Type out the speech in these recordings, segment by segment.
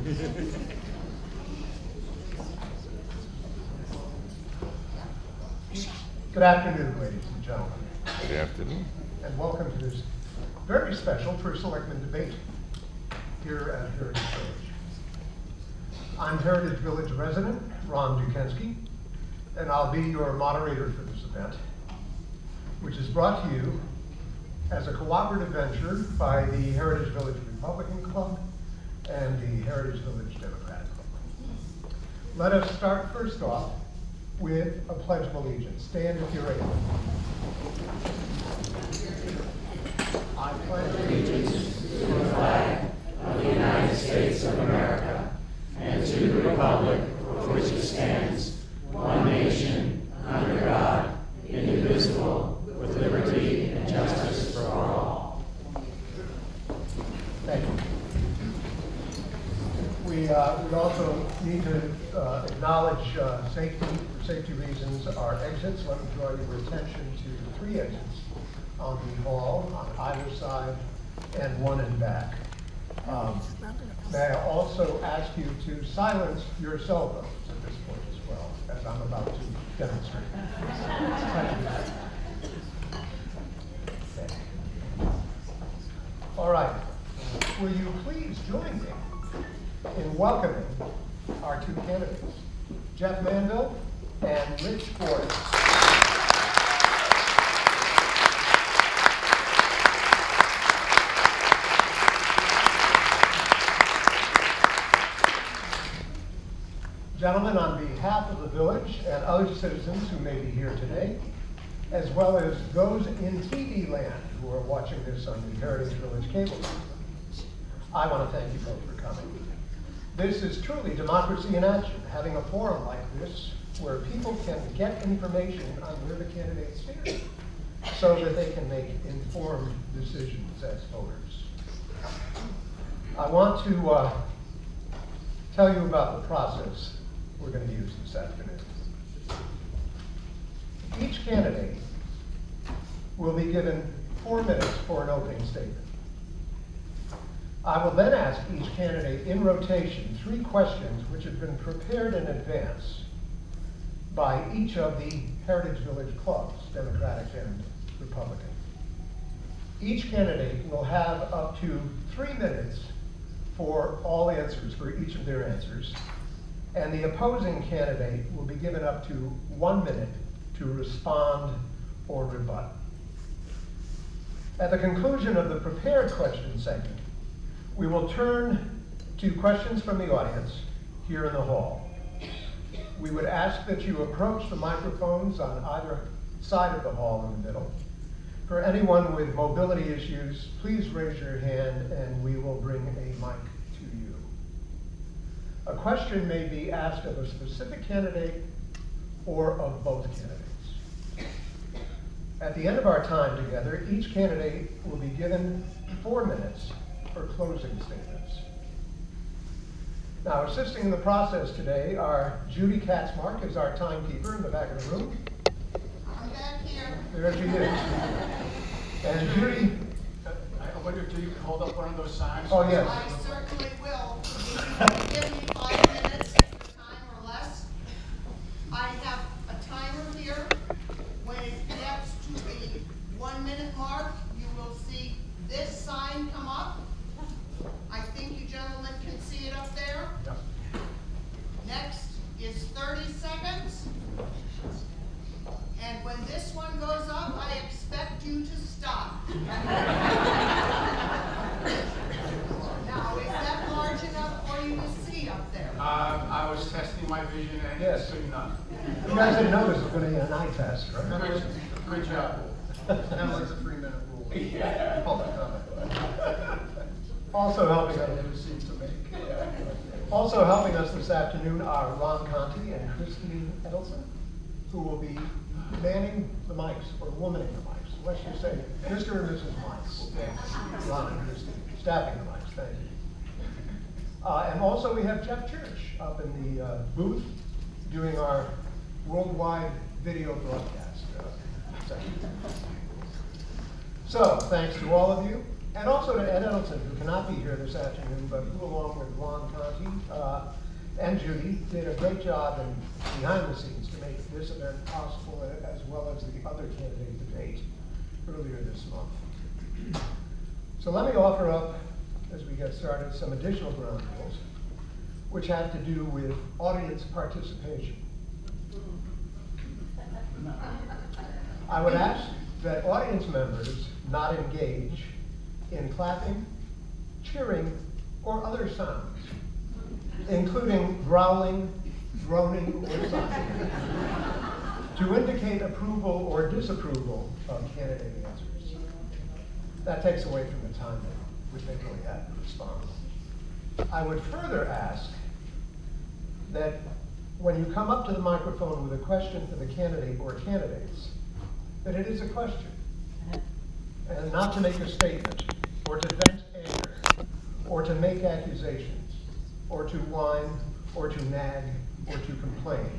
Good afternoon, ladies and gentlemen. Good afternoon. And welcome to this very special First Selectman debate here at Heritage Village. I'm Heritage Village resident, Ron Dukensky, and I'll be your moderator for this event, which is brought to you as a cooperative venture by the Heritage Village Republican Club and the Heritage Village Democratic Club. Let us start first off with a Pledge of Allegiance. Stand if you're able. I pledge allegiance to the flag of the United States of America and to the republic for which it stands, one nation, under God, indivisible, with liberty and justice for all. Thank you. We also need to acknowledge for safety reasons, our exits. Let me draw your attention to 3 exits on the hall, on either side, and one in back. May I also ask you to silence your cell phones at this point as well, as I'm about to demonstrate. Okay. All right. Will you please join me in welcoming our 2 candidates, Jeff Manville and Rich Boritz. Gentlemen, on behalf of the village and other citizens who may be here today, as well as those in TV land who are watching this on the Heritage Village cable system, I want to thank you both for coming. This is truly democracy in action, having a forum like this where people can get information on where the candidates stand so that they can make informed decisions as voters. I want to tell you about the process we're going to use this afternoon. Each candidate will be given 4 minutes for an opening statement. I will then ask each candidate in rotation 3 questions which have been prepared in advance by each of the Heritage Village clubs, Democratic and Republican. Each candidate will have up to 3 minutes for all answers, for each of their answers, and the opposing candidate will be given up to 1 minute to respond or rebut. At the conclusion of the prepared question segment, we will turn to questions from the audience here in the hall. We would ask that you approach the microphones on either side of the hall in the middle. For anyone with mobility issues, please raise your hand and we will bring a mic to you. A question may be asked of a specific candidate or of both candidates. At the end of our time together, each candidate will be given 4 minutes for closing statements. Now, assisting in the process today are Judy Katzmark, is our timekeeper in the back of the room. I'm back here. There she is. And Judy. I wonder if you can hold up one of those signs. Oh, yes. I certainly will. If you give me 5 minutes time or less. I have a timer here. When it gets to the 1 minute mark, you will see this sign come up. I think you gentlemen can see it up there. Yep. Next is 30 seconds. And when this one goes up, I expect you to stop. Now, is that large enough for you to see up there? I was testing my vision and Yes. it's good enough. You guys didn't know this was going to be an eye test, right? Great job. Kind of like the 3-minute rule. Yeah. Public comment. Also helping us, this afternoon are Ron Conti and Christine Edelson, who will be manning the mics, or womaning the mics. Let's just say Mr. and Mrs. Mics. Ron and Christine, staffing the mics, thank you. And also we have Jeff Church up in the booth doing our worldwide video broadcast. So, thanks to all of you. And also to Ed Edelson, who cannot be here this afternoon, but who, along with Ron Conti and Judy, did a great job behind the scenes to make this event possible, as well as the other candidate debate earlier this month. So let me offer up, as we get started, some additional ground rules, which have to do with audience participation. I would ask that audience members not engage in clapping, cheering, or other sounds, including growling, groaning, or sighing, to indicate approval or disapproval of candidate answers. That takes away from the time that they really had to respond. I would further ask that when you come up to the microphone with a question for the candidate or candidates, that it is a question, and not to make a statement, or to vent anger, or to make accusations, or to whine, or to nag, or to complain.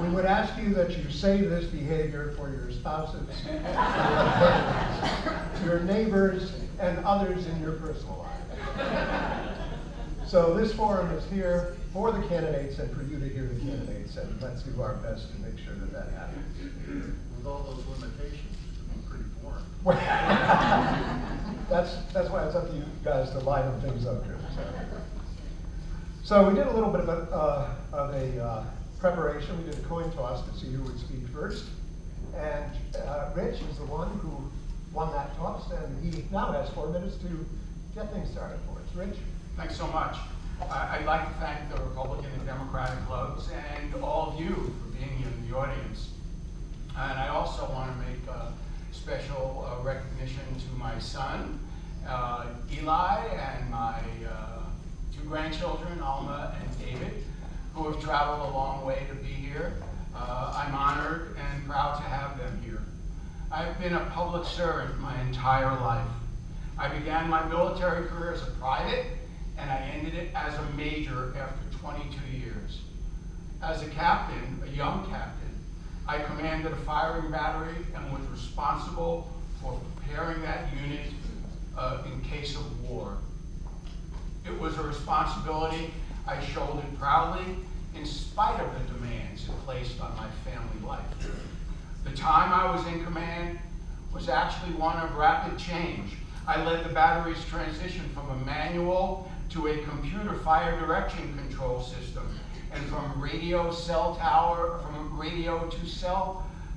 We would ask you that you save this behavior for your spouses, your companions, your neighbors, and others in your personal life. So this forum is here for the candidates and for you to hear the candidates, and let's do our best to make sure that that happens. With all those limitations, it's gonna be pretty boring. That's why it's up to you guys to liven things up here. So we did a little bit of a preparation. We did a coin toss to see who would speak first. And Rich is the one who won that toss, and he now has 4 minutes to get things started for us. Rich? Thanks so much. I'd like to thank the Republican and Democratic clubs and all of you for being here in the audience. And I also want to make a special recognition to my son, Eli, and my 2 grandchildren, Alma and David, who have traveled a long way to be here. I'm honored and proud to have them here. I've been a public servant my entire life. I began my military career as a private, and I ended it as a major after 22 years. As a captain, a young captain, I commanded a firing battery and was responsible for preparing that unit in case of war. It was a responsibility I shouldered proudly in spite of the demands it placed on my family life. The time I was in command was actually one of rapid change. I led the battery's transition from a manual to a computer fire direction control system, and from radio to cell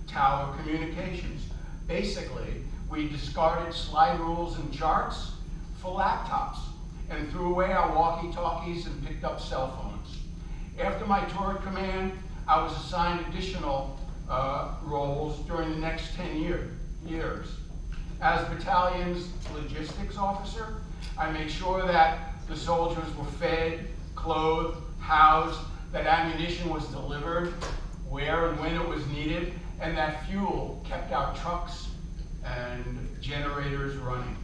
tower communications. Basically, we discarded slide rules and charts for laptops and threw away our walkie-talkies and picked up cell phones. After my tour at command, I was assigned additional roles during the next 10 years. As battalion's logistics officer, I made sure that the soldiers were fed, clothed, housed, that ammunition was delivered where and when it was needed, and that fuel kept our trucks and generators running.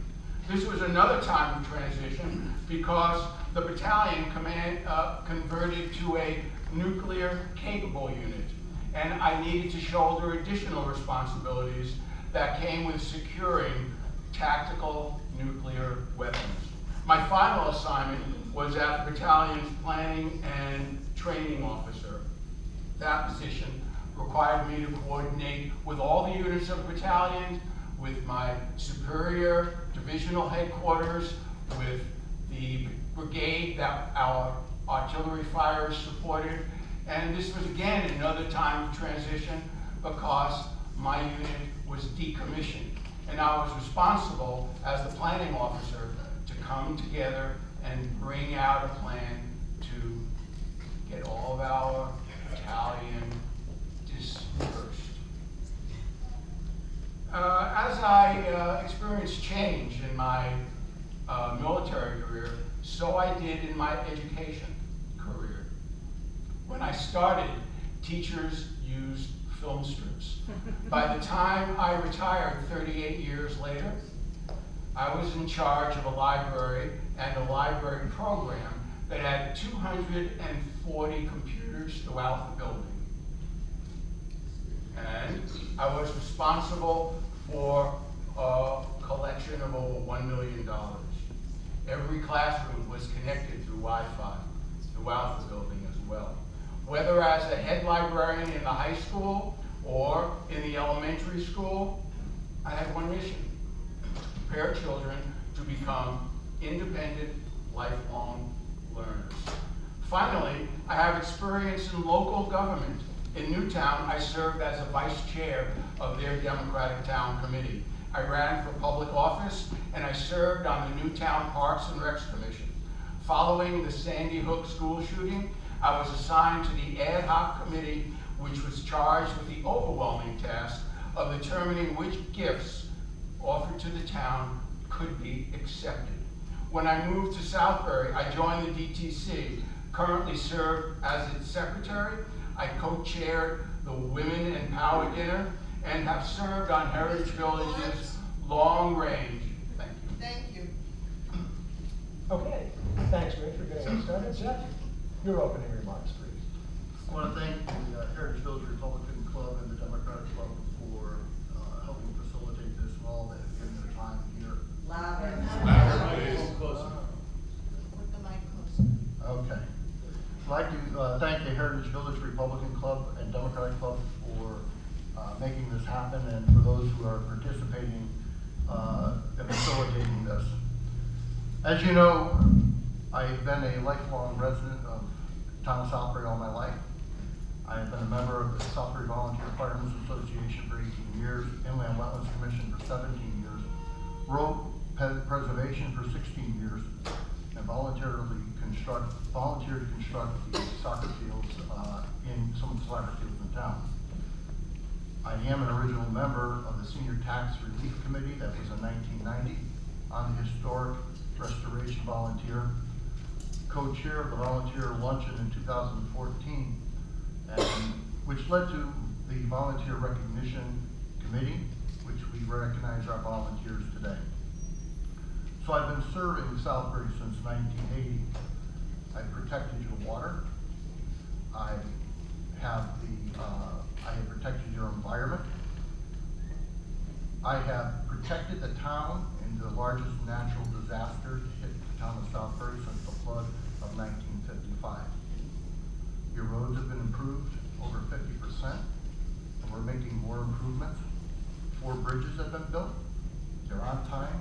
This was another time of transition because the battalion converted to a nuclear-capable unit, and I needed to shoulder additional responsibilities that came with securing tactical nuclear weapons. My final assignment was as the battalion's planning and training officer. That position required me to coordinate with all the units of the battalion, with my superior divisional headquarters, with the brigade that our artillery fires supported. And this was again another time of transition because my unit was decommissioned. And I was responsible as the planning officer to come together and bring out a plan to get all of our battalion dispersed. As I experienced change in my military career, so I did in my education career. When I started, teachers used film strips. By the time I retired 38 years later, I was in charge of a library and a library program that had 240 computers throughout the building. And I was responsible for collection of over $1 million. Every classroom was connected through Wi-Fi throughout the building as well. Whether as a head librarian in the high school or in the elementary school, I had one mission: prepare children to become independent, lifelong learners. Finally, I have experience in local government. In Newtown, I served as a vice chair of their Democratic Town Committee. I ran for public office, and I served on the Newtown Parks and Recs Commission. Following the Sandy Hook school shooting, I was assigned to the ad hoc committee, which was charged with the overwhelming task of determining which gifts offered to the town could be accepted. When I moved to Southbury, I joined the DTC, currently serve as its secretary. I co-chaired the Women in Power Dinner and have served on Heritage Village's long range. Thank you. Thank you. Okay, thanks, Rich, for getting us started. Jeff, your opening remarks, please. I want to thank the Heritage Village Republican Club and the Democratic Club for helping facilitate this and all that have given their time here. Louder. Put the mic closer. Okay. I'd like to thank the Heritage Village Republican Club and Democratic Club for making this happen, and for those who are participating in facilitating this. As you know, I've been a lifelong resident of the town of Southbury all my life. I have been a member of the Southbury Volunteer Firemen's Association for 18 years, Inland Wetlands Commission for 17 years, Road Preservation for 16 years, and volunteered to construct the soccer fields in some of the soccer fields in town. I am an original member of the Senior Tax Relief Committee that was in 1990, on the Historic Restoration Volunteer, co-chair of the Volunteer Luncheon in 2014, and which led to the Volunteer Recognition Committee, which we recognize our volunteers today. So I've been serving Southbury since 1980. I've protected your water. I have protected your environment. I have protected the town in the largest natural disaster to hit the town of Southbury since the flood of 1955. Your roads have been improved over 50%, and we're making more improvements. 4 bridges have been built. They're on time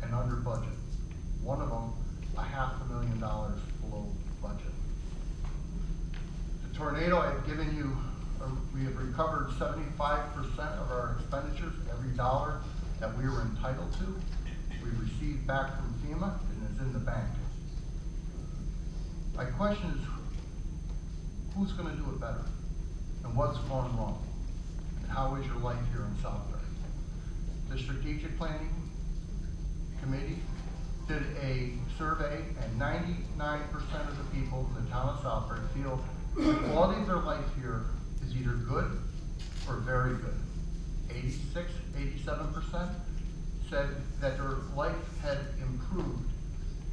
and under budget. One of them, $500,000 below budget. The tornado I've given you, we have recovered 75% of our expenditures, every dollar that we were entitled to. We received back from FEMA and is in the bank. My question is, who's going to do it better? And what's gone wrong? And how is your life here in Southbury? The Strategic Planning Committee did a survey, and 99% of the people in the town of Southbury feel the quality of their life here is either good or very good. 86, 87% said that their life had improved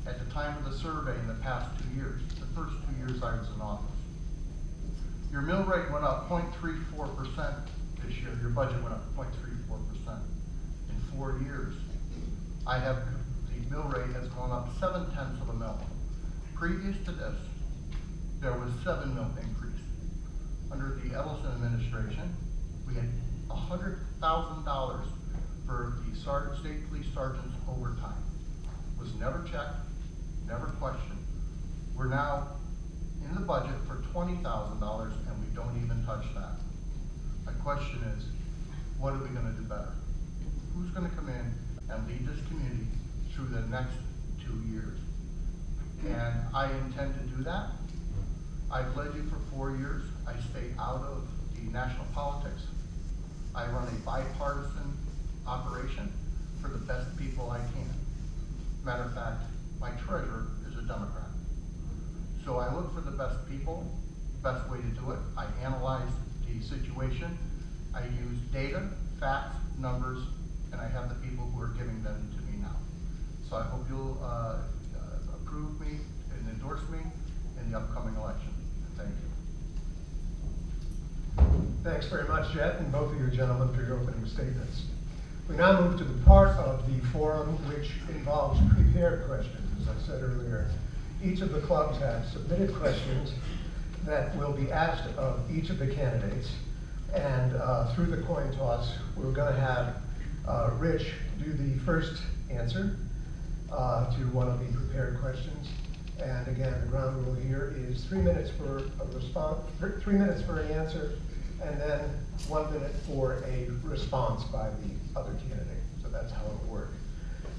at the time of the survey in the past 2 years, the first 2 years I was in office. Your mill rate went up 0.34% this year. Your budget went up 0.34% in 4 years. The mill rate has gone up 0.7 of a mil. Previous to this, there was 7 mil increase. Under the Ellison administration, we had $100,000 for the state police sergeant's overtime. Was never checked, never questioned. We're now in the budget for $20,000, and we don't even touch that. My question is, what are we going to do better? Who's going to come in and lead this community through the next 2 years? And I intend to do that. I've led you for 4 years. I stay out of the national politics. I run a bipartisan operation for the best people I can. Matter of fact, my treasurer is a Democrat. So I look for the best people, best way to do it. I analyze the situation. I use data, facts, numbers, and I have the people who are giving them to me now. So I hope you'll approve me and endorse me in the upcoming election. Thank you. Thanks very much, Jet, and both of you gentlemen for your opening statements. We now move to the part of the forum which involves prepared questions. As I said earlier, each of the clubs have submitted questions that will be asked of each of the candidates. And through the coin toss, we're going to have Rich do the first answer to one of the prepared questions. And again, the ground rule here is 3 minutes for a response, 3 minutes for an answer, and then 1 minute for a response by the other candidate. So that's how it will work.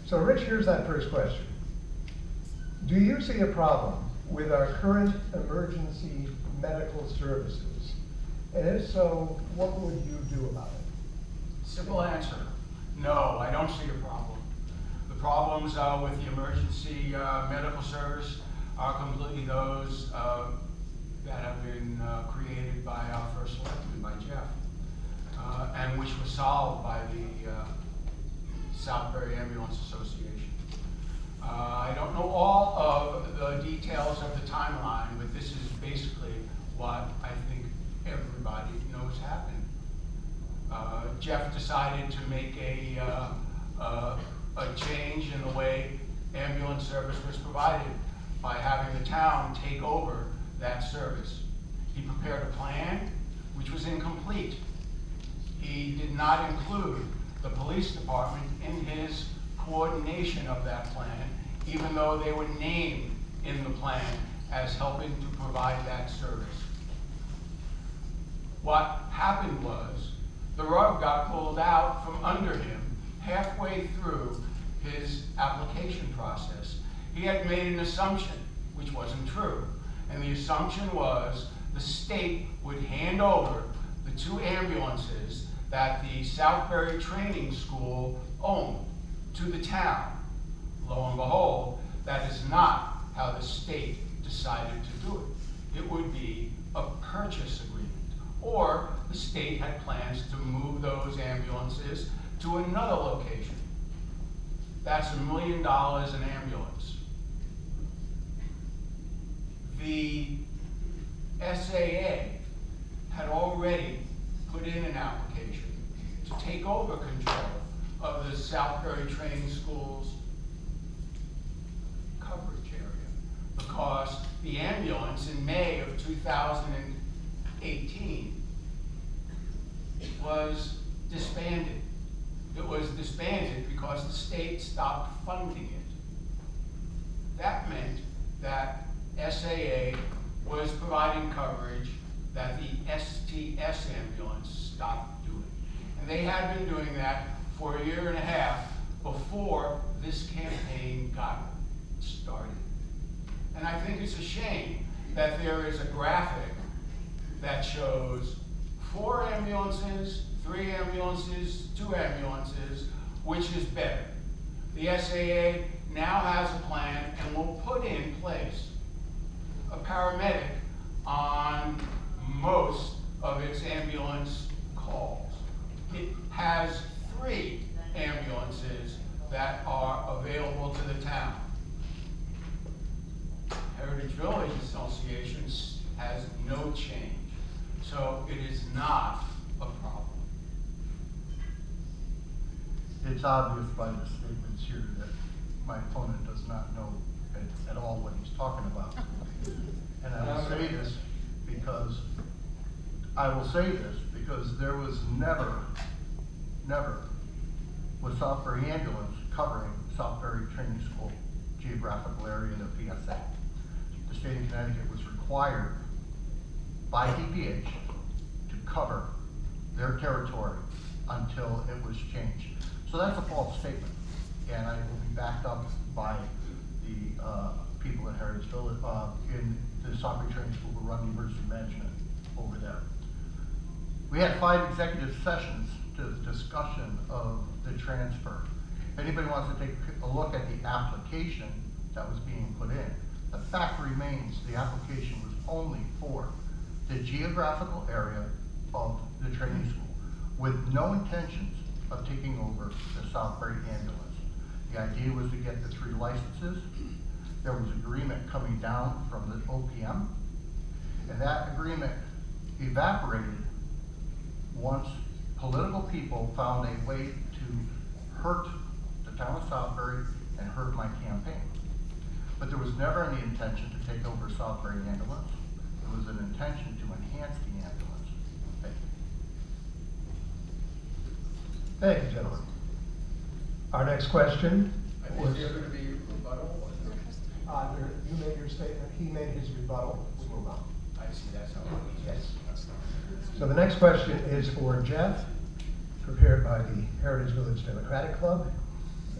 So Rich, here's that first question. Do you see a problem with our current emergency medical services? And if so, what would you do about it? Simple answer, no, I don't see a problem. The problems with the emergency medical service are completely those that have been created by our first selectman, by Jeff, and which was solved by the Southbury Ambulance Association. I don't know all of the details of the timeline, but this is basically what I think everybody knows happened. Jeff decided to make a change in the way ambulance service was provided by having the town take over that service. He prepared a plan which was incomplete. He did not include the police department in his coordination of that plan, even though they were named in the plan as helping to provide that service. What happened was the rug got pulled out from under him halfway through his application process. He had made an assumption, which wasn't true. And the assumption was the state would hand over the 2 ambulances that the Southbury Training School owned to the town. Lo and behold, that is not how the state decided to do it. It would be a purchase agreement. Or the state had plans to move those ambulances to another location. That's $1 million an ambulance. The SAA had already put in an application to take over control of the Southbury Training School's coverage area because the ambulance in May of 2018 was disbanded. It was disbanded because the state stopped funding it. That meant that SAA was providing coverage that the STS ambulance stopped doing. And they had been doing that for 1.5 years before this campaign got started. And I think it's a shame that there is a graphic that shows 4 ambulances, 3 ambulances, 2 ambulances, which is better. The SAA now has a plan and will put in place a paramedic on most of its ambulance calls. It has 3 ambulances that are available to the town. Heritage Village Association has no change. So it is not a problem. It's obvious by the statements here that my opponent does not know at all what he's talking about. And I will say this because there was never was Southbury Ambulance covering Southbury Training School geographical area in the PSA. The state of Connecticut was required by DPH to cover their territory until it was changed. So that's a false statement, and I will be backed up by the people at Heritage Village in the Southbury Training School who run the emergency management over there. We had 5 executive sessions to the discussion of the transfer. If anybody wants to take a look at the application that was being put in, the fact remains the application was only for the geographical area of the training school with no intentions of taking over the Southbury ambulance. The idea was to get the 3 licenses. There was agreement coming down from the OPM, and that agreement evaporated once political people found a way to hurt the town of Southbury and hurt my campaign. But there was never any intention to take over Southbury ambulance. There was an intention to enhance the ambulance. Thank you. Thank you, gentlemen. Our next question was, Is there going to be rebuttal? you made your statement, he made his rebuttal, we move on. I see, that's how it is. Yes. That's not. So the next question is for Jeff, prepared by the Heritage Village Democratic Club,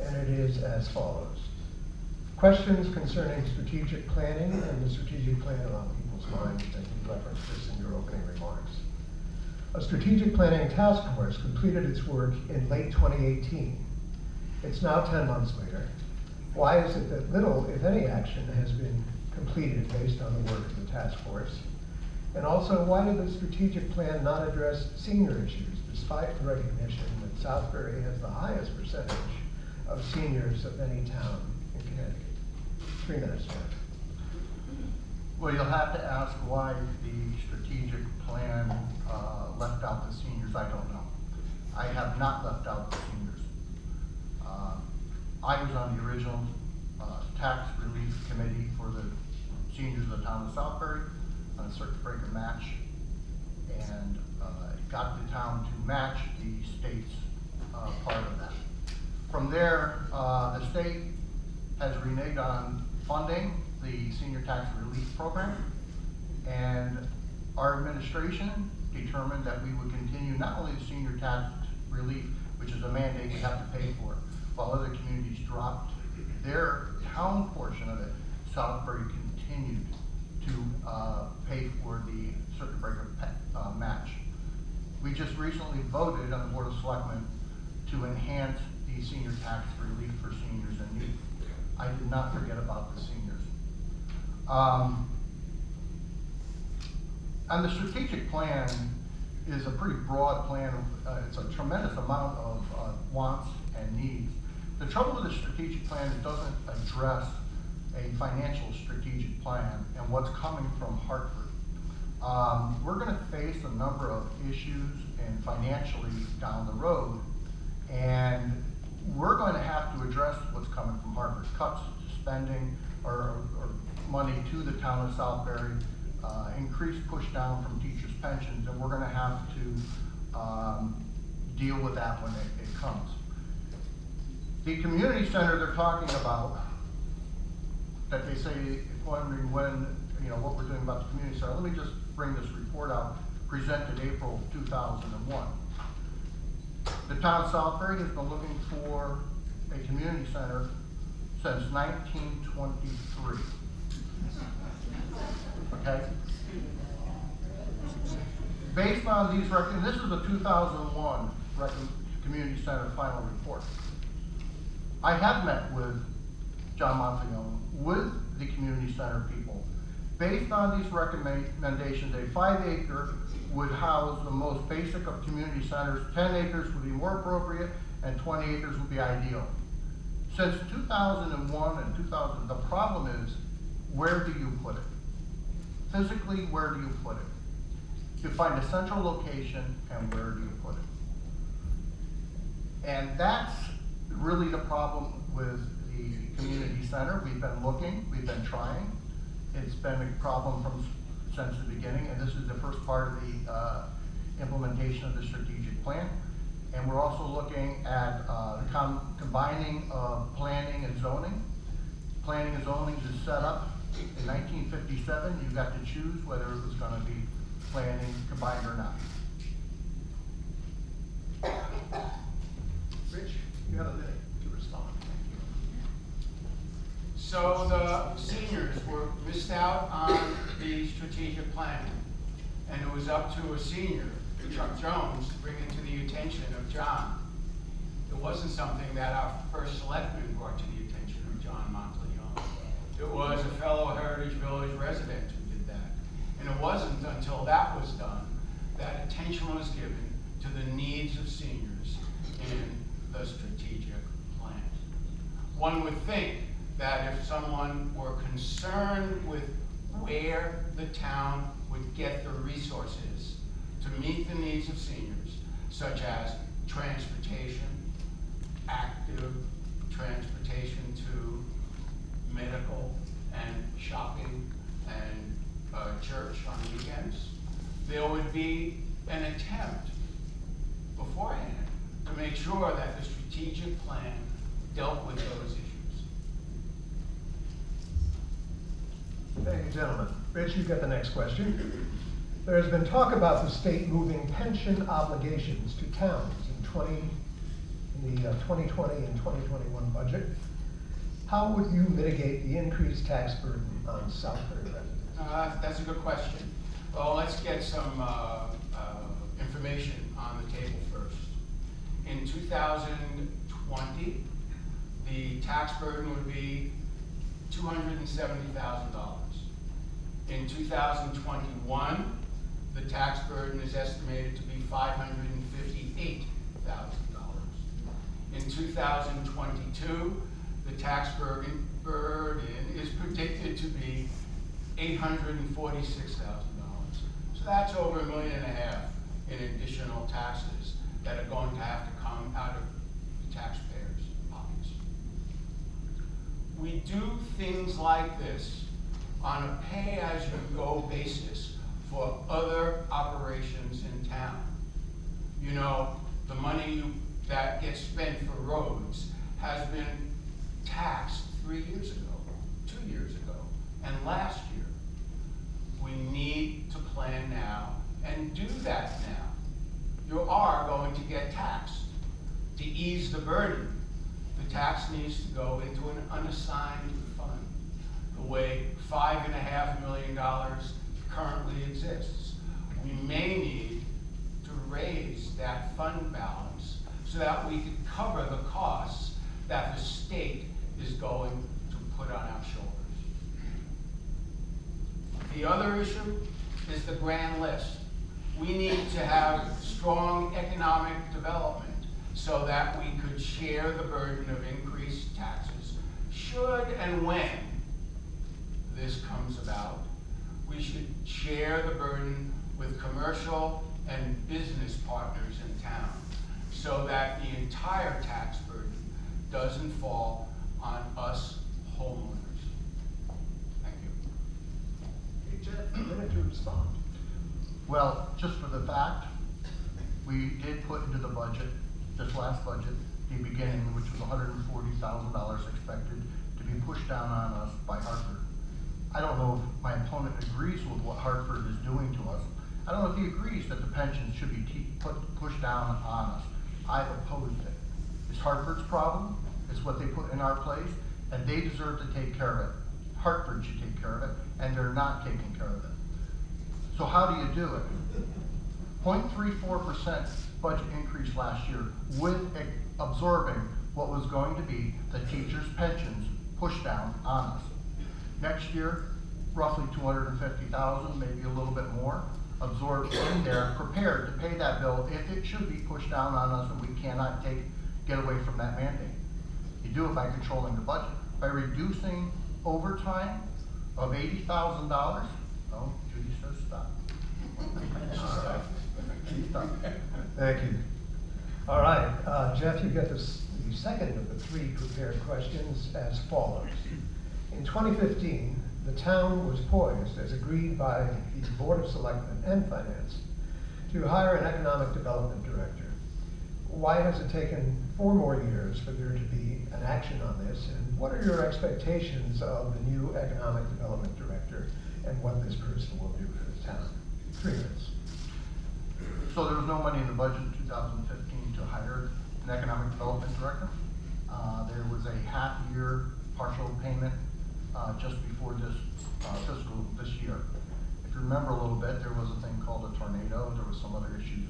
and it is as follows. Questions concerning strategic planning and the strategic plan on people's minds, and you referenced this in your opening remarks. A strategic planning task force completed its work in late 2018. It's now 10 months later. Why is it that little, if any, action has been completed based on the work of the task force? And also, why did the strategic plan not address senior issues, despite the recognition that Southbury has the highest percentage of seniors of any town in Connecticut? 3 minutes, Jeff. Well, you'll have to ask why the strategic plan left out the seniors. I don't know. I have not left out the seniors. I was on the original tax relief committee for the seniors of the town of Southbury on a circuit breaker match, and got the town to match the state's part of that. From there, the state has reneged on funding the senior tax relief program, and our administration determined that we would continue not only the senior tax relief, which is a mandate we have to pay for, while other communities dropped their town portion of it, Southbury continued to pay for the circuit breaker match. We just recently voted on the Board of Selectmen to enhance the senior tax relief for seniors in need. I did not forget about the seniors. And the strategic plan is a pretty broad plan. It's a tremendous amount of wants and needs. The trouble with the strategic plan, it doesn't address a financial strategic plan and what's coming from Hartford. We're going to face a number of issues and financially down the road, and we're going to have to address what's coming from Hartford. Cuts to spending or money to the town of Southbury, increased push down from teachers' pensions, and we're going to have to deal with that when it comes. The community center they're talking about, that they say, wondering when, what we're doing about the community center. Let me just bring this report out, presented April 2001. The town of Southbury has been looking for a community center since 1923. Okay? Based on these records, this is the 2001 community center final report. I have met with John Monfilione, with the community center people. Based on these recommendations, a 5-acre would house the most basic of community centers, 10 acres would be more appropriate, and 20 acres would be ideal. Since 2001 and 2000, the problem is, where do you put it? Physically, where do you put it? You find a central location, and where do you put it? And that's really the problem with the community center. We've been looking, we've been trying. It's been a problem since the beginning, and this is the first part of the implementation of the strategic plan. And we're also looking at the combining of planning and zoning. Planning and zoning is set up in 1957. You got to choose whether it was going to be planning combined or not. Rich, you have a minute to respond. So the seniors were missed out on the strategic plan, and it was up to a senior, Chuck Jones, to bring it to the attention of John. It wasn't something that our first selectman brought to the attention of John Monfilione. It was a fellow Heritage Village resident who did that. And it wasn't until that was done that attention was given to the needs of seniors in the strategic plan. One would think that if someone were concerned with where the town would get the resources to meet the needs of seniors, such as transportation, active transportation to medical and shopping and church on weekends, there would be an attempt beforehand to make sure that the strategic plan dealt with those issues. Thank you, gentlemen. Rich, you get the next question. There has been talk about the state moving pension obligations to towns in the 2020 and 2021 budget. How would you mitigate the increased tax burden on Southbury residents? That's a good question. Well, let's get some information on the table first. In 2020, the tax burden would be $270,000. In 2021, the tax burden is estimated to be $558,000. In 2022, the tax burden is predicted to be $846,000. So that's over $1.5 million in additional taxes that are going to have to come out of the taxpayers' pockets. We do things like this on a pay-as-you-go basis for other operations in town. You know, the money that gets spent for roads has been taxed 3 years ago, 2 years ago, and last year. We need to plan now and do that now. You are going to get taxed. To ease the burden, the tax needs to go into an unassigned fund, the way $5.5 million currently exists. We may need to raise that fund balance so that we can cover the costs that the state is going to put on our shoulders. The other issue is the grand list. We need to have strong economic development so that we could share the burden of increased taxes. Should and when this comes about, we should share the burden with commercial and business partners in town so that the entire tax burden doesn't fall on us homeowners. Thank you. Hey, Jeff, a minute to respond. Well, just for the fact, we did put into the budget, this last budget, the beginning, which was $140,000 expected to be pushed down on us by Hartford. I don't know if my opponent agrees with what Hartford is doing to us. I don't know if he agrees that the pensions should be pushed down on us. I opposed it. It's Hartford's problem. It's what they put in our place, and they deserve to take care of it. Hartford should take care of it, and they're not taking care of it. So how do you do it? 0.34% budget increase last year with absorbing what was going to be the teachers' pensions pushed down on us. Next year, roughly $250,000, maybe a little bit more, absorbed in there, prepared to pay that bill if it should be pushed down on us and we cannot get away from that mandate. You do it by controlling the budget. By reducing overtime of $80,000, oh, Judy says stop. Stop. Thank you. All right, Jeff, you get the second of the three prepared questions as follows. In 2015, the town was poised, as agreed by the Board of Selectmen and Finance, to hire an economic development director. Why has it taken 4 more years for there to be an action on this? And what are your expectations of the new economic development director and what this person will do for the town? 3 minutes. So there was no money in the budget in 2015 to hire an economic development director. There was a half-year partial payment just before this this year. If you remember a little bit, there was a thing called a tornado. There was some other issues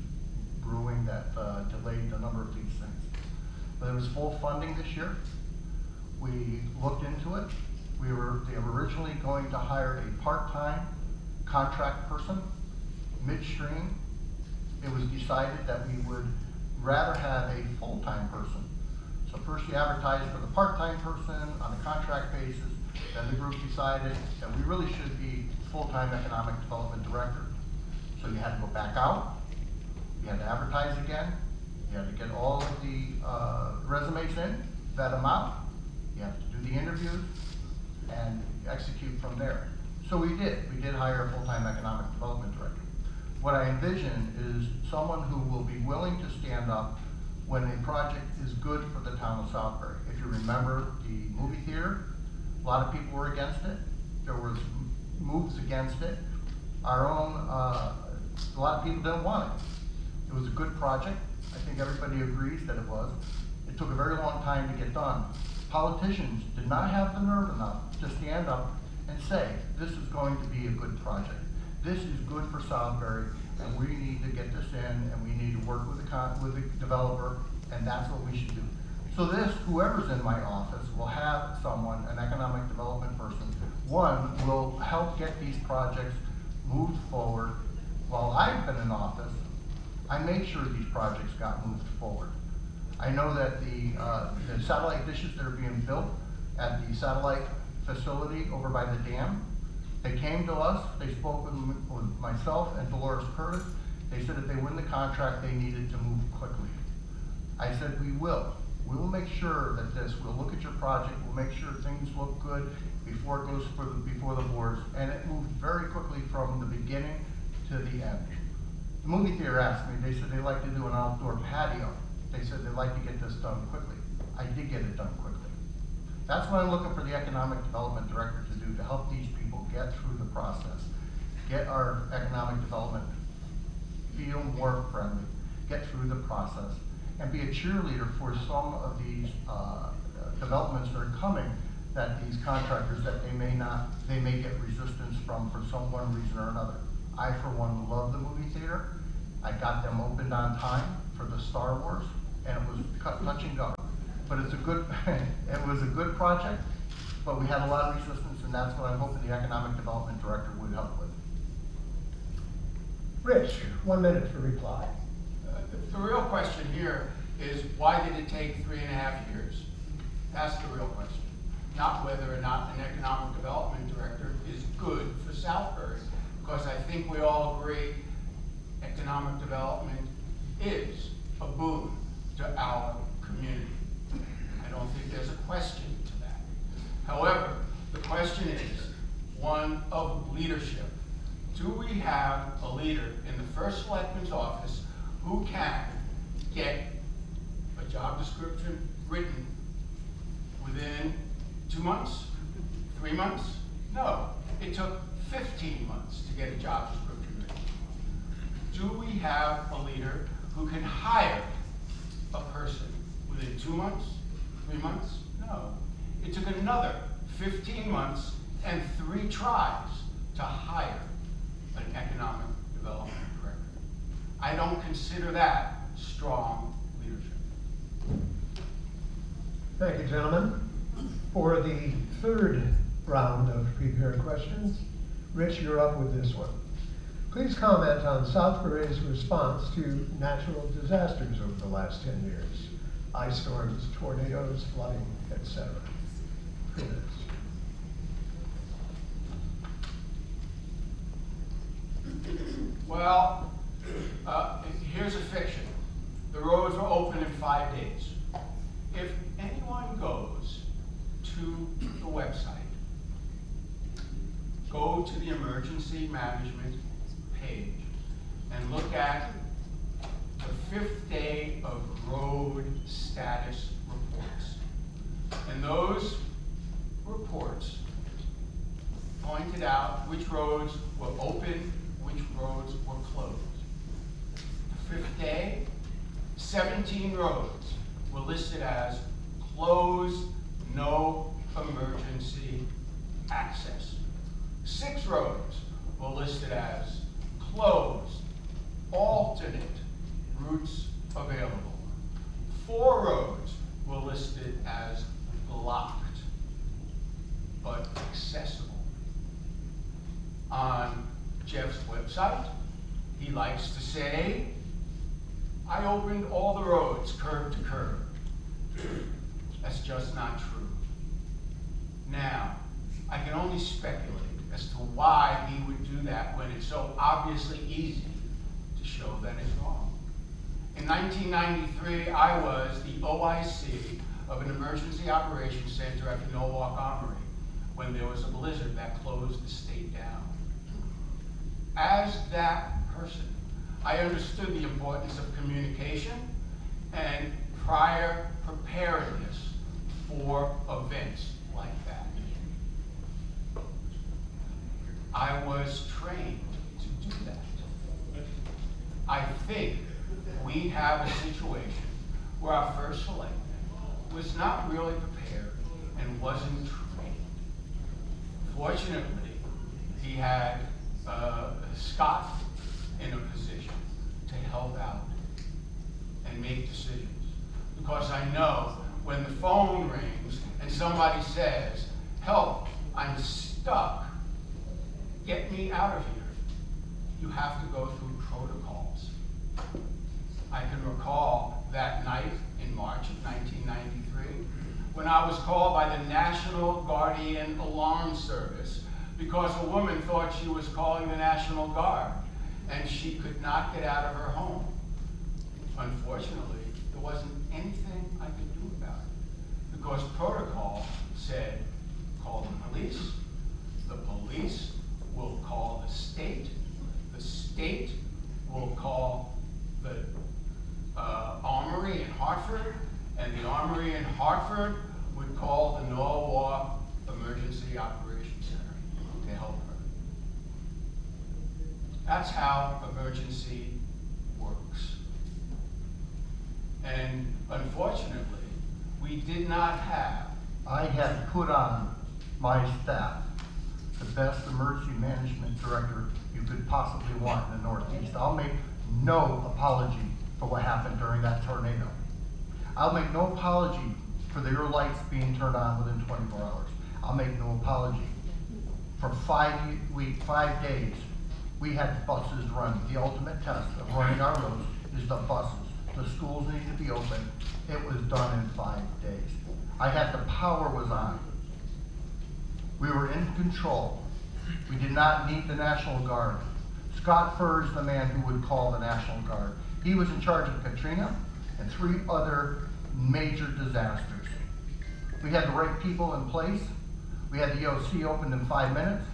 brewing that delayed a number of these things. But there was full funding this year. We looked into it. They were originally going to hire a part-time contract person midstream. It was decided that we would rather have a full-time person. So first you advertised for the part-time person on a contract basis, then the group decided that we really should be full-time economic development director. So you had to go back out, you had to advertise again, You have to get all of the resumes in, vet them out. You have to do the interviews and execute from there. So we did hire a full-time economic development director. What I envision is someone who will be willing to stand up when a project is good for the town of Southbury. If you remember the movie theater, a lot of people were against it. There was moves against it. Our own, a lot of people didn't want it. It was a good project. I think everybody agrees that it was. It took a very long time to get done. Politicians did not have the nerve enough to stand up and say, this is going to be a good project. This is good for Southbury, and we need to get this in, and we need to work with the developer, and that's what we should do. So this, whoever's in my office will have someone, an economic development person. One will help get these projects moved forward. While I've been in office, I made sure these projects got moved forward. I know that the satellite dishes that are being built at the satellite facility over by the dam, they came to us, they spoke with myself and Dolores Curtis. They said if they win the contract, they needed to move quickly. I said, we will. We will make sure that we'll look at your project, we'll make sure things look good before it goes before the boards. And it moved very quickly from the beginning to the end. The movie theater asked me, they said they'd like to do an outdoor patio. They said they'd like to get this done quickly. I did get it done quickly. That's what I'm looking for the economic development director to do, to help these people get through the process, get our economic development feel more friendly, get through the process, and be a cheerleader for some of these developments that are coming, that these contractors that they may get resistance from for some one reason or another. I, for one, love the movie theater. I got them opened on time for the Star Wars, and it was touch and go. But it's a good, it was a good project, but we had a lot of resistance, and that's what I'm hoping the economic development director would help with. Rich, 1 minute for reply. The real question here is, why did it take 3.5 years? That's the real question. Not whether or not an economic development director is good for Southbury, because I think we all agree economic development is a boon to our community. I don't think there's a question to that. However, the question is one of leadership. Do we have a leader in the first selectman's office who can get a job description written within 2 months, 3 months? No, it took 15 months to get a job description written. Do we have a leader who can hire a person within 2 months, 3 months? No. It took another 15 months and 3 tries to hire an economic development director. I don't consider that strong leadership. Thank you, gentlemen. For the third round of prepared questions, Rich, you're up with this one. Please comment on Southbury's response to natural disasters over the last 10 years. Ice storms, tornadoes, flooding, etc. 3 minutes. Well, here's a fiction. The roads were open in 5 days. If anyone goes to the website, go to the emergency management page and look at the 5th day of road status reports. And those reports pointed out which roads were open, which roads were closed. The 5th day, 17 roads were listed as closed, no emergency access. 6 roads were listed as closed, alternate routes available. 4 roads were listed as blocked, but accessible. On Jeff's website, he likes to say, I opened all the roads curb to curb. That's just not true. Now, I can only speculate as to why he would do that when it's so obviously easy to show that it's wrong. In 1993, I was the OIC of an emergency operations center at the Norwalk Armory when there was a blizzard that closed the state down. As that person, I understood the importance of communication and prior preparedness for events like that. I was trained to do that. I think we have a situation where our first selectman was not really prepared and wasn't trained. Fortunately, he had Scott in a position to help out and make decisions. Because I know when the phone rings and somebody says, "Help, I'm stuck, get me out of here," you have to go through protocols. I can recall that night in March of 1993 when I was called by the National Guardian Alarm Service because a woman thought she was calling the National Guard and she could not get out of her home. Unfortunately, there wasn't anything I could do about it because protocol said, call the police will call the state will call the Armory in Hartford, and the Armory in Hartford would call the Norwalk Emergency Operations Center to help her. That's how emergency works. And unfortunately, we did not have. I have put on my staff the best emergency management director you could possibly want in the Northeast. I'll make no apology for what happened during that tornado. I'll make no apology for your lights being turned on within 24 hours. I'll make no apology. For 5 days, we had buses running. The ultimate test of running our roads is the buses. The schools need to be open. It was done in 5 days. I had the power was on. We were in control. We did not need the National Guard. Scott Furr is the man who would call the National Guard. He was in charge of Katrina and 3 other major disasters. We had the right people in place. We had the EOC opened in 5 minutes.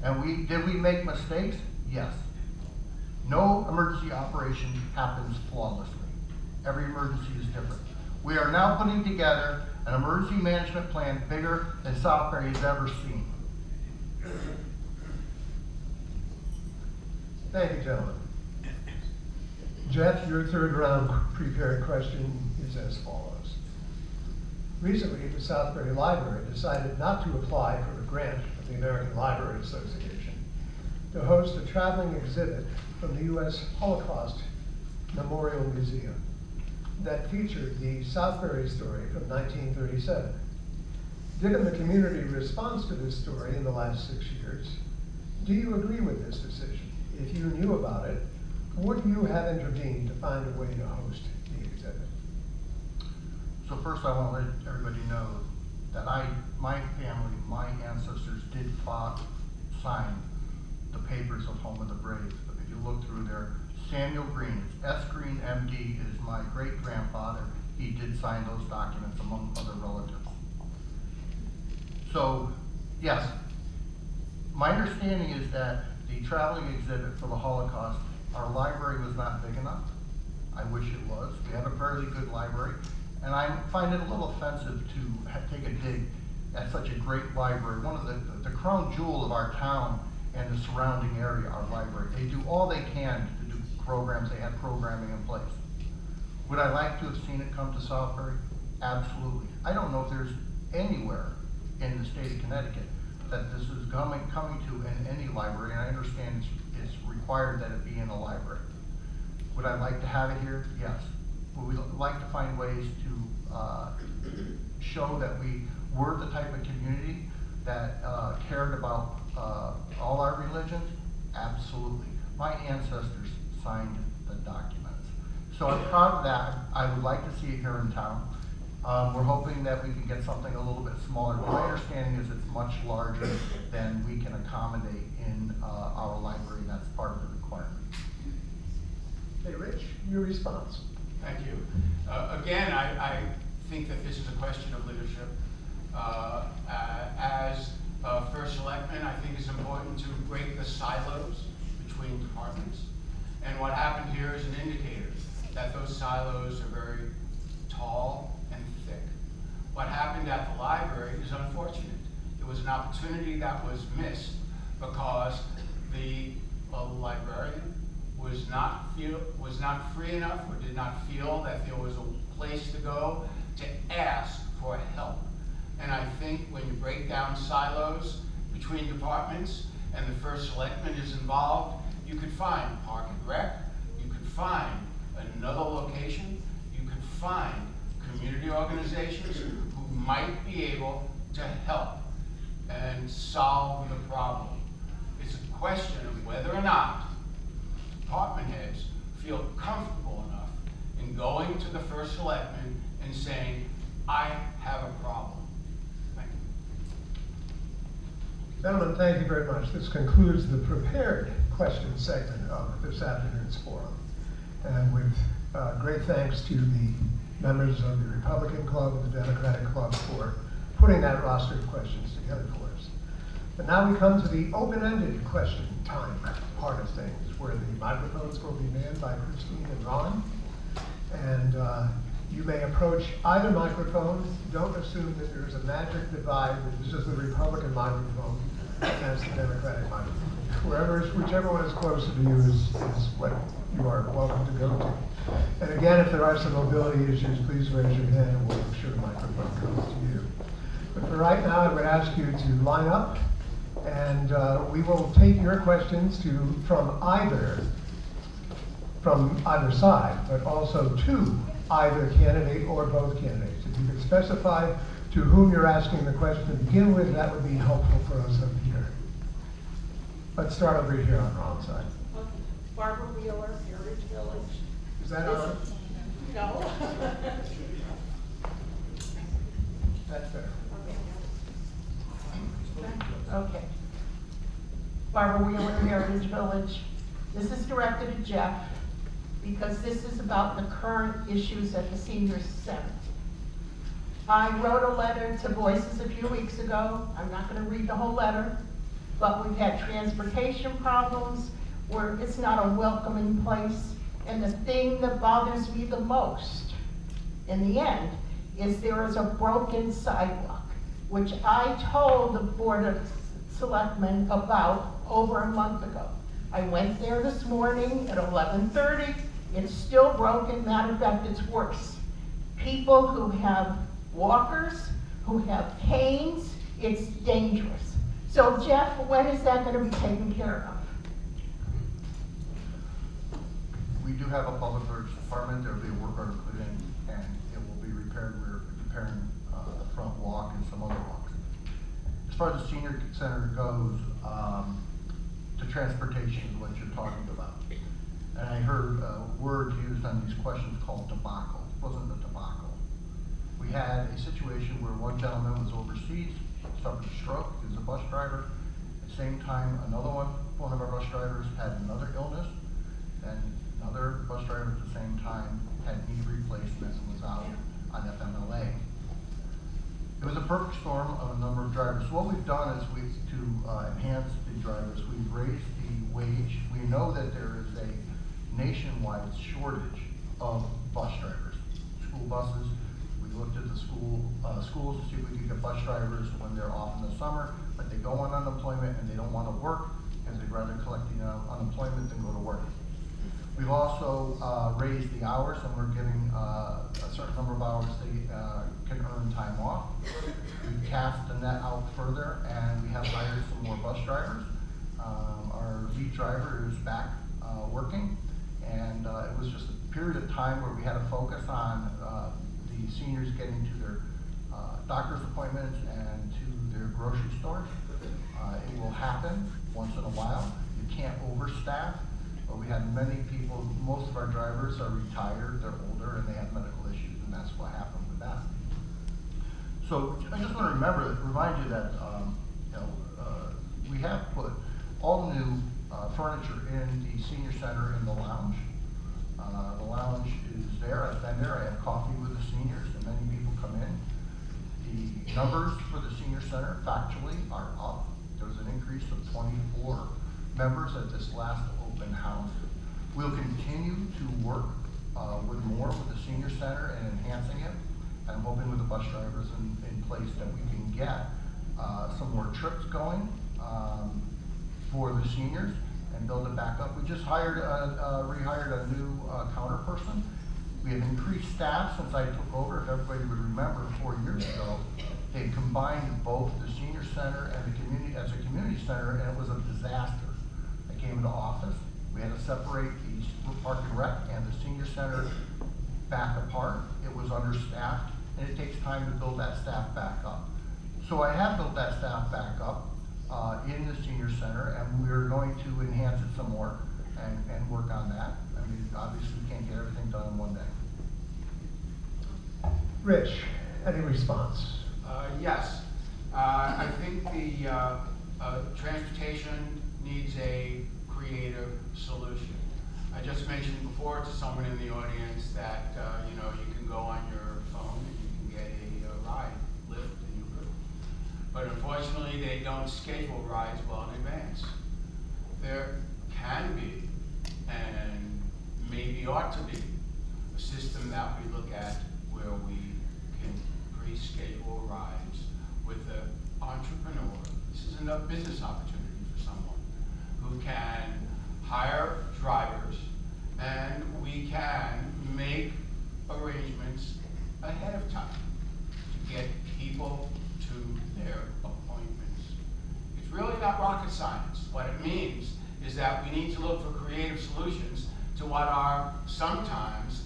And did we make mistakes? Yes. No emergency operation happens flawlessly. Every emergency is different. We are now putting together an emergency management plan bigger than Southbury has ever seen. Thank you, gentlemen. Jeff, your third round prepared question is as follows. Recently, the Southbury Library decided not to apply for a grant from the American Library Association to host a traveling exhibit from the U.S. Holocaust Memorial Museum that featured the Southbury story from 1937. Given the community response to this story in the last 6 years, do you agree with this decision? If you knew about it, would you have intervened to find a way to host the exhibit? So first I want to let everybody know that my family, my ancestors did sign the papers of Home of the Brave. If you look through there, Samuel Green, S. Green, MD, is my great-grandfather. He did sign those documents among other relatives. So, yes, my understanding is that the traveling exhibit for the Holocaust, our library was not big enough. I wish it was. We have a fairly good library, and I find it a little offensive to take a dig at such a great library. One of the crown jewel of our town and the surrounding area, our library. They do all they can to do programs. They have programming in place. Would I like to have seen it come to Southbury? Absolutely. I don't know if there's anywhere in the state of Connecticut that this is coming to in any library, and I understand it's required that it be in a library. Would I like to have it here? Yes. Would we like to find ways to show that we were the type of community that cared about all our religions? Absolutely. My ancestors signed the documents. So I'm proud of that. I would like to see it here in town. We're hoping that we can get something a little bit smaller. My understanding is it's much larger than we can accommodate in our library, and that's part of the requirement. Hey, Rich, your response. Thank you. Again, I think that this is a question of leadership. As first selectman, I think it's important to break the silos between departments. And what happened here is an indicator that those silos are very tall and thick. What happened at the library is unfortunate. It was an opportunity that was missed because the librarian was not free enough or did not feel that there was a place to go to ask for help. And I think when you break down silos between departments and the first selectman is involved, you could find Park and Rec, you could find another location, you could find community organizations who might be able to help and solve the problem. It's a question of whether or not department heads feel comfortable enough in going to the first selectman and saying, I have a problem. Thank you. Gentlemen, thank you very much. This concludes the prepared question segment of this afternoon's forum. And with great thanks to the members of the Republican Club and the Democratic Club for putting that roster of questions together for us. But now we come to the open-ended question time part of things, where the microphones will be manned by Christine and Ron. And you may approach either microphone. Don't assume that there's a magic divide, that this is the Republican microphone against the Democratic microphone. Whichever one is closer to you is what you are welcome to go to. And again, if there are some mobility issues, please raise your hand and we'll make sure the microphone comes to you. But for right now, I would ask you to line up, and we will take your questions from either side, but also to either candidate or both candidates. If you could specify to whom you're asking the question to begin with, that would be helpful for us up here. Let's start over here on Ron's side. Barbara Wheeler, Heritage Village. Is that on? No. That's fair. Okay. Barbara Wheeler, Heritage Village. This is directed at Jeff because this is about the current issues at the senior center. I wrote a letter to Voices a few weeks ago. I'm not going to read the whole letter, but we've had transportation problems where it's not a welcoming place. And the thing that bothers me the most, in the end, is there is a broken sidewalk, which I told the Board of Selectmen about over a month ago. I went there this morning at 11:30. It's still broken. Matter of fact, it's worse. People who have walkers, who have canes, it's dangerous. So Jeff, when is that going to be taken care of? We do have a public works department. There will be a work order put in, and it will be repaired. We're repairing the front walk and some other walks. As far as the senior center goes, to transportation is what you're talking about. And I heard words used on these questions called debacle. It wasn't a debacle. We had a situation where one gentleman was overseas, suffered a stroke, he was a bus driver. At the same time, one of our bus drivers had another illness, and another bus driver at the same time had knee replacement and was out on FMLA. It was a perfect storm of a number of drivers. So what we've done is to enhance the drivers, we've raised the wage. We know that there is a nationwide shortage of bus drivers, school buses. We looked at the schools to see if we could get bus drivers when they're off in the summer, but they go on unemployment and they don't want to work because they'd rather collect unemployment than go to work. We've also raised the hours, and we're giving a certain number of hours they can earn time off. We've cast the net out further, and we have hired some more bus drivers. Our lead driver is back working, and it was just a period of time where we had to focus on the seniors getting to their doctor's appointments and to their grocery stores. It will happen once in a while. You can't overstaff. But we had many people, most of our drivers are retired, they're older, and they have medical issues, and that's what happened with that. So I just want to remind you that we have put all new furniture in the senior center in the lounge. The lounge is there. I've been there. I have coffee with the seniors, and many people come in. The numbers for the senior center factually are up. There was an increase of 24 members at this last open house. We'll continue to work with the senior center and enhancing it. I'm hoping with the bus drivers in place that we can get some more trips going for the seniors and build it back up. We just rehired a new counter person. We have increased staff since I took over. If everybody would remember, 4 years ago, they combined both the senior center and the community as a community center, and it was a disaster. I came into office. We had to separate the Park and Rec and the senior center back apart. It was understaffed, and it takes time to build that staff back up. So I have built that staff back up in the senior center, and we're going to enhance it some more and work on that. I mean, obviously we can't get everything done in one day. Rich, any response? Yes. I think the transportation needs a creative solution. I just mentioned before to someone in the audience that you can go on your phone and you can get a ride, Lyft and Uber. But unfortunately, they don't schedule rides well in advance. There can be, and maybe ought to be, a system that we look at where we can pre-schedule rides with the entrepreneur. This is a business opportunity for someone who can hire drivers, and we can make arrangements ahead of time to get people to their appointments. It's really not rocket science. What it means is that we need to look for creative solutions to what are sometimes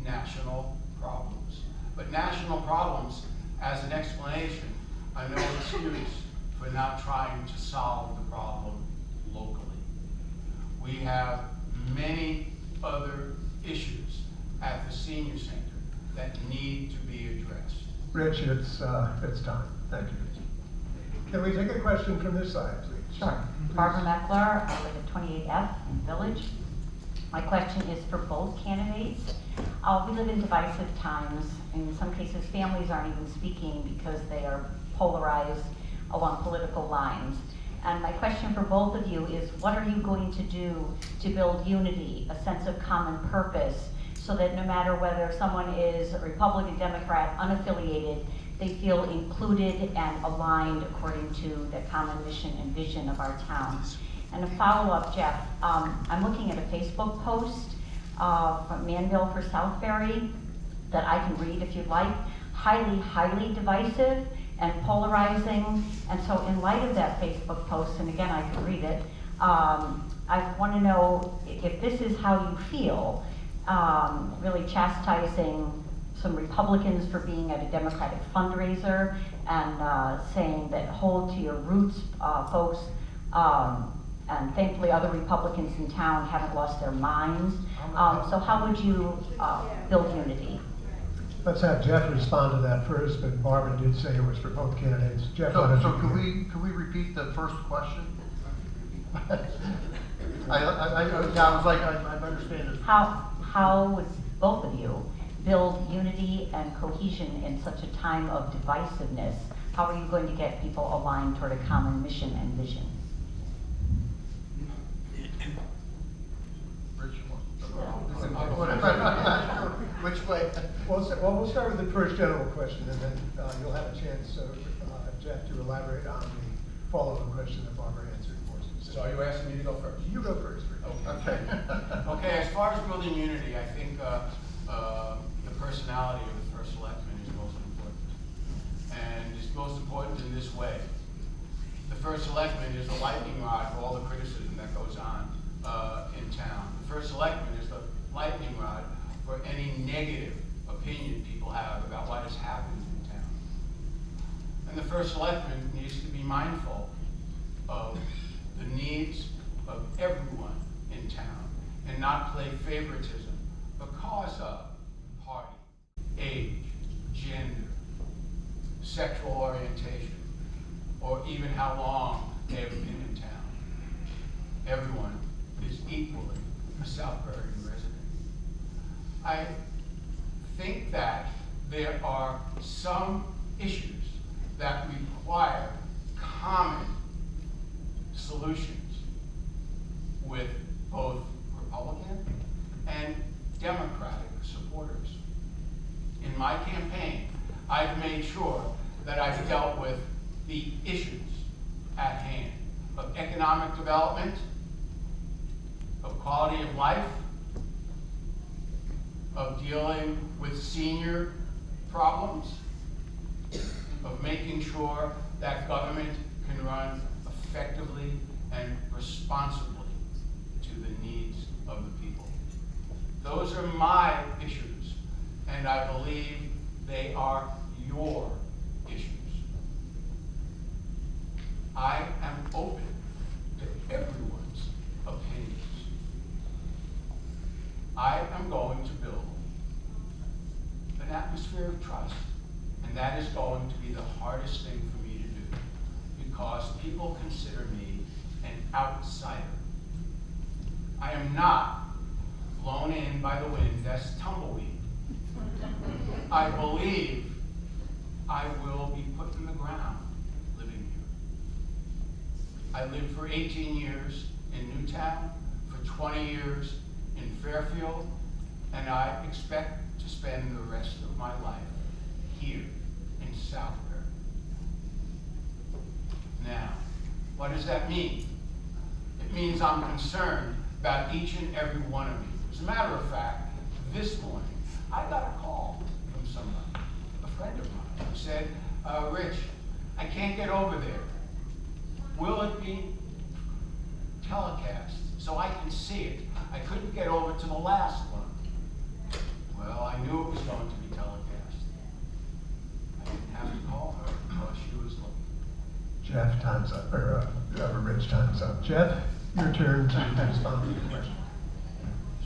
national problems. But national problems, as an explanation, are no excuse for not trying to solve the problem locally. We have many other issues at the senior center that need to be addressed. Rich, it's time. Thank you. Can we take a question from this side, please? Sure. Barbara Meckler, I live at 28F in Village. My question is for both candidates. We live in divisive times. In some cases, families aren't even speaking because they are polarized along political lines. And my question for both of you is, what are you going to do to build unity, a sense of common purpose, so that no matter whether someone is a Republican, Democrat, unaffiliated, they feel included and aligned according to the common mission and vision of our town? And a follow-up, Jeff, I'm looking at a Facebook post from Manville for Southbury that I can read if you'd like. Highly divisive and polarizing. And so in light of that Facebook post, and again, I can read it, I want to know if this is how you feel, really chastising some Republicans for being at a Democratic fundraiser and saying that hold to your roots, folks. And thankfully other Republicans in town haven't lost their minds. So how would you build unity? Let's have Jeff respond to that first, but Barbara did say it was for both candidates. Jeff, So could we repeat the first question? I was like, I understand it. How would both of you build unity and cohesion in such a time of divisiveness? How are you going to get people aligned toward a common mission and vision? Which way? Well, we'll start with the first general question, and then you'll have a chance, Jeff, to elaborate on the follow-up question that Barbara answered for us. So are you asking me to go first? You go first, Rich. Oh, okay. Okay, as far as building unity, I think the personality of the first selectman is most important. And it's most important in this way. The first selectman is the lightning rod for all the criticism that goes on in town. The first selectman is the lightning rod for any negative opinion people have about what has happened in town. And the first selectman needs to be mindful of the needs of everyone in town and not play favoritism because of party, age, gender, sexual orientation, or even how long they have been in town. Everyone is equally a Southbury resident. I think that there are some issues that require common solutions with both Republican and Democratic supporters. In my campaign, I've made sure that I've dealt with the issues at hand of economic development, of quality of life, of dealing with senior problems, of making sure that government can run effectively and responsibly to the needs of the people. Those are my issues, and I believe they are your issues. I am open to everyone's opinions. I am going to build an atmosphere of trust, and that is going to be the hardest thing for me to do, because people consider me an outsider. I am not blown in by the wind as tumbleweed. I believe I will be put in the ground living here. I lived for 18 years in Newtown, for 20 years in Fairfield, and I expect to spend the rest of my life here in Southbury. Now, what does that mean? It means I'm concerned about each and every one of you. As a matter of fact, this morning, I got a call from somebody, a friend of mine, who said, Rich, I can't get over there. Will it be telecast so I can see it? I couldn't get over to the last one. Well, I knew it was going to be telecast. I didn't have to call her because she was looking. Jeff, time's up, or Rich, time's up. Jeff, your turn to respond to the question.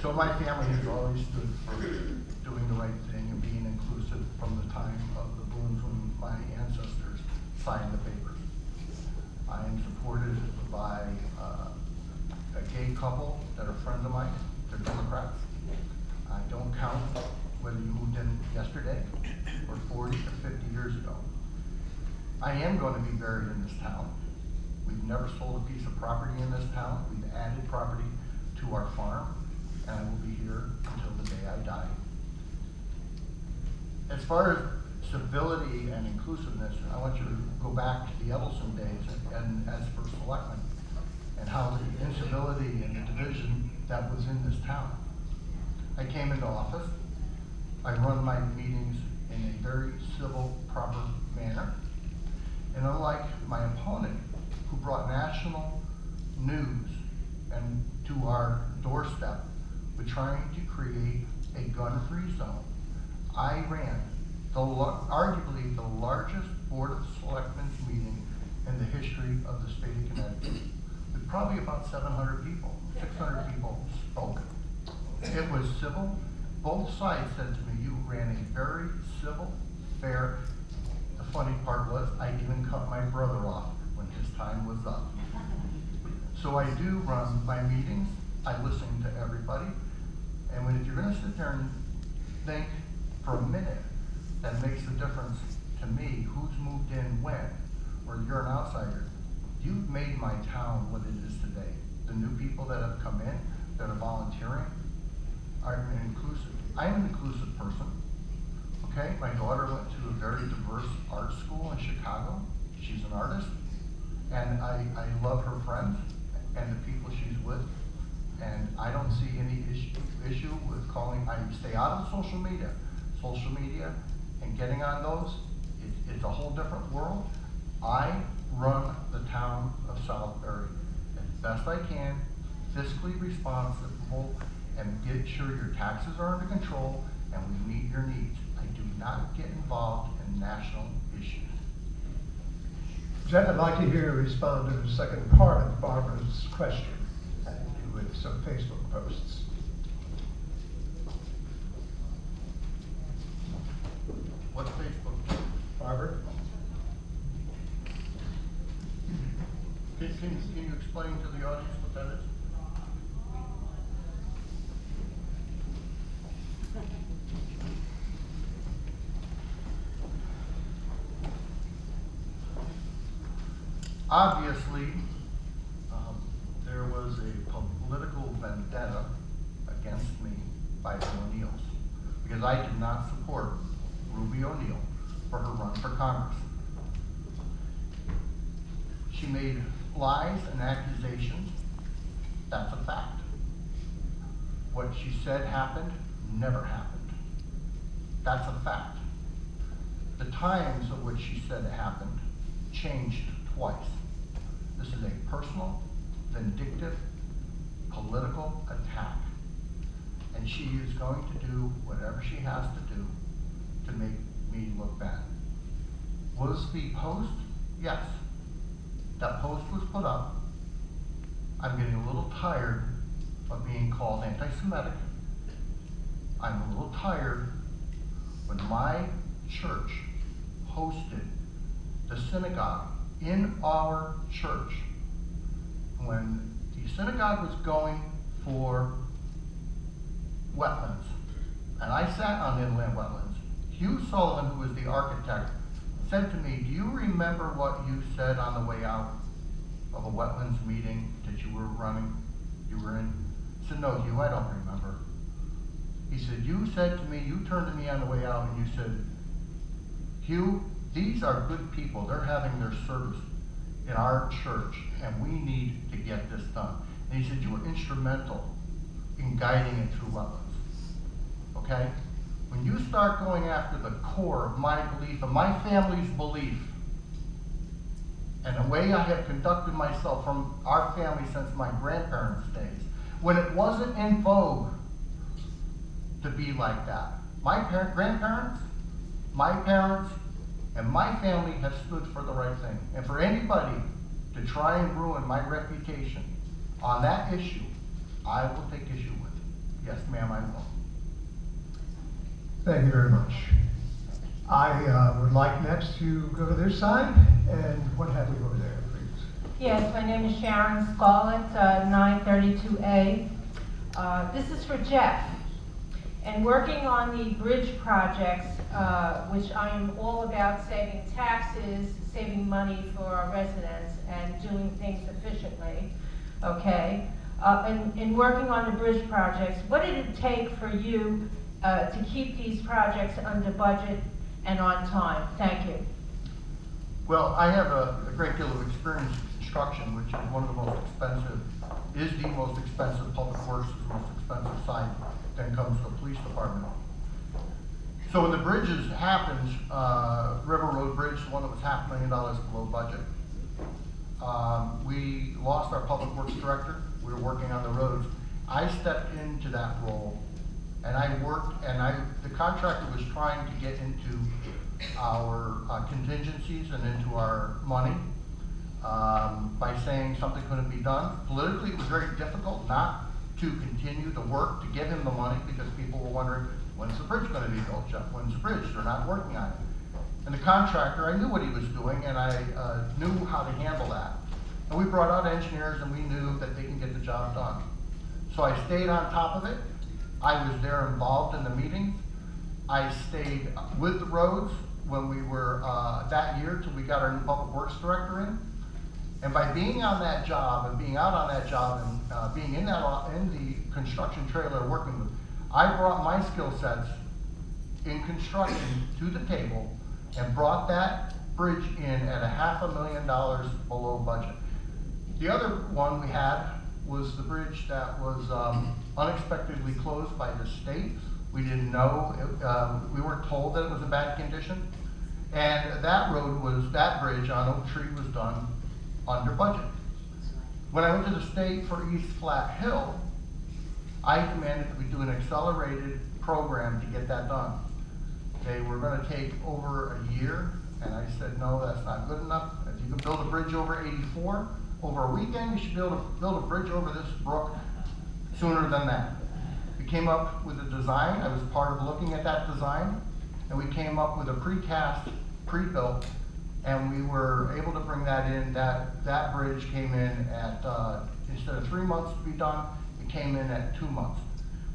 So my family has always stood for doing the right thing and being inclusive from the time of the Boones when my ancestors signed the papers. I am supported by a gay couple that are friends of mine. They're Democrats. I don't count whether you moved in yesterday or 40 or 50 years ago. I am going to be buried in this town. We've never sold a piece of property in this town. We've added property to our farm, and I will be here until the day I die. As far as civility and inclusiveness, I want you to go back to the Edelson days and as for Selectman, and how the incivility and the division that was in this town. I came into office, I run my meetings in a very civil, proper manner, and unlike my opponent, who brought national news and to our doorstep with trying to create a gun-free zone, I ran arguably the largest Board of Selectmen's meeting in the history of the state of Connecticut, with probably about 700 people, 600 people spoke. It was civil. Both sides said to me, you ran a very civil, fair. The funny part was, I even cut my brother off when his time was up. So I do run my meetings, I listen to everybody, and if you're gonna sit there and think for a minute, that makes a difference to me, who's moved in when, or you're an outsider, you've made my town what it is today. The new people that have come in, that are volunteering, are inclusive. I'm an inclusive person, okay? My daughter went to a very diverse art school in Chicago. She's an artist, and I love her friends and the people she's with, and I don't see any issue with calling. I stay out of social media. Social media and getting on those, it's a whole different world. I run the town of Southbury as best I can, fiscally responsible, and get sure your taxes are under control and we meet your needs. I do not get involved in national issues. Jeff, I'd like to hear you respond to the second part of Barbara's question, having to do with some Facebook posts. What's Facebook? Barbara? Can you explain to the audience what that is? Obviously, there was a political vendetta against me by the O'Neills because I did not support Ruby O'Neill for her run for Congress. She made lies and accusations. That's a fact. What she said happened never happened. That's a fact. The times of which she said it happened changed twice. This is a personal, vindictive, political attack. And she is going to do whatever she has to do to make me look bad. Was the post? Yes. That post was put up. I'm getting a little tired of being called anti-Semitic. I'm a little tired when my church hosted the synagogue in our church. When the synagogue was going for wetlands, and I sat on inland wetlands, Hugh Sullivan, who was the architect, said to me, do you remember what you said on the way out of a wetlands meeting that you were in? I said, no, Hugh, I don't remember. He said, you said to me, you turned to me on the way out and you said, Hugh, these are good people. They're having their service in our church and we need to get this done. And he said, you were instrumental in guiding it through wetlands. Okay? When you start going after the core of my belief and my family's belief and the way I have conducted myself from our family since my grandparents' days, when it wasn't in vogue to be like that. My grandparents, my parents, and my family have stood for the right thing. And for anybody to try and ruin my reputation on that issue, I will take issue with it. Yes, ma'am, I will. Thank you very much. I would like next to go to this side, and what have we over there, please? Yes, my name is Sharon Scarlett, 932A. This is for Jeff. And working on the bridge projects, which I am all about saving taxes, saving money for our residents, and doing things efficiently, okay? In working on the bridge projects, what did it take for you to keep these projects under budget and on time? Thank you. Well, I have a great deal of experience in construction, which is one of the most expensive, is the most expensive, public works is the most expensive side, then comes the police department. So when the bridges happened, River Road Bridge, the one that was $500,000 below budget, we lost our public works director. We were working on the roads. I stepped into that role and I worked, and the contractor was trying to get into our contingencies and into our money by saying something couldn't be done. Politically, it was very difficult not to continue the work to give him the money because people were wondering, when's the bridge going to be built, Jeff? When's the bridge? They're not working on it. And the contractor, I knew what he was doing, and I knew how to handle that. And we brought out engineers, and we knew that they can get the job done. So I stayed on top of it. I was there involved in the meetings. I stayed with the roads when we were that year till we got our new public works director in. And by being on that job and being out on that job and being in the construction trailer working with, I brought my skill sets in construction to the table and brought that bridge in at $500,000 below budget. The other one we had was the bridge that was unexpectedly closed by the state. We didn't know, we weren't told that it was in bad condition. And that bridge on Oak Tree was done under budget. When I went to the state for East Flat Hill, I demanded that we do an accelerated program to get that done. They were going to take over a year, and I said, no, that's not good enough. If you can build a bridge over 84, over a weekend, you should be able to build a bridge over this brook sooner than that. We came up with a design. I was part of looking at that design, and we came up with a precast, pre-built, and we were able to bring that in. That bridge came in at, instead of 3 months to be done, it came in at 2 months.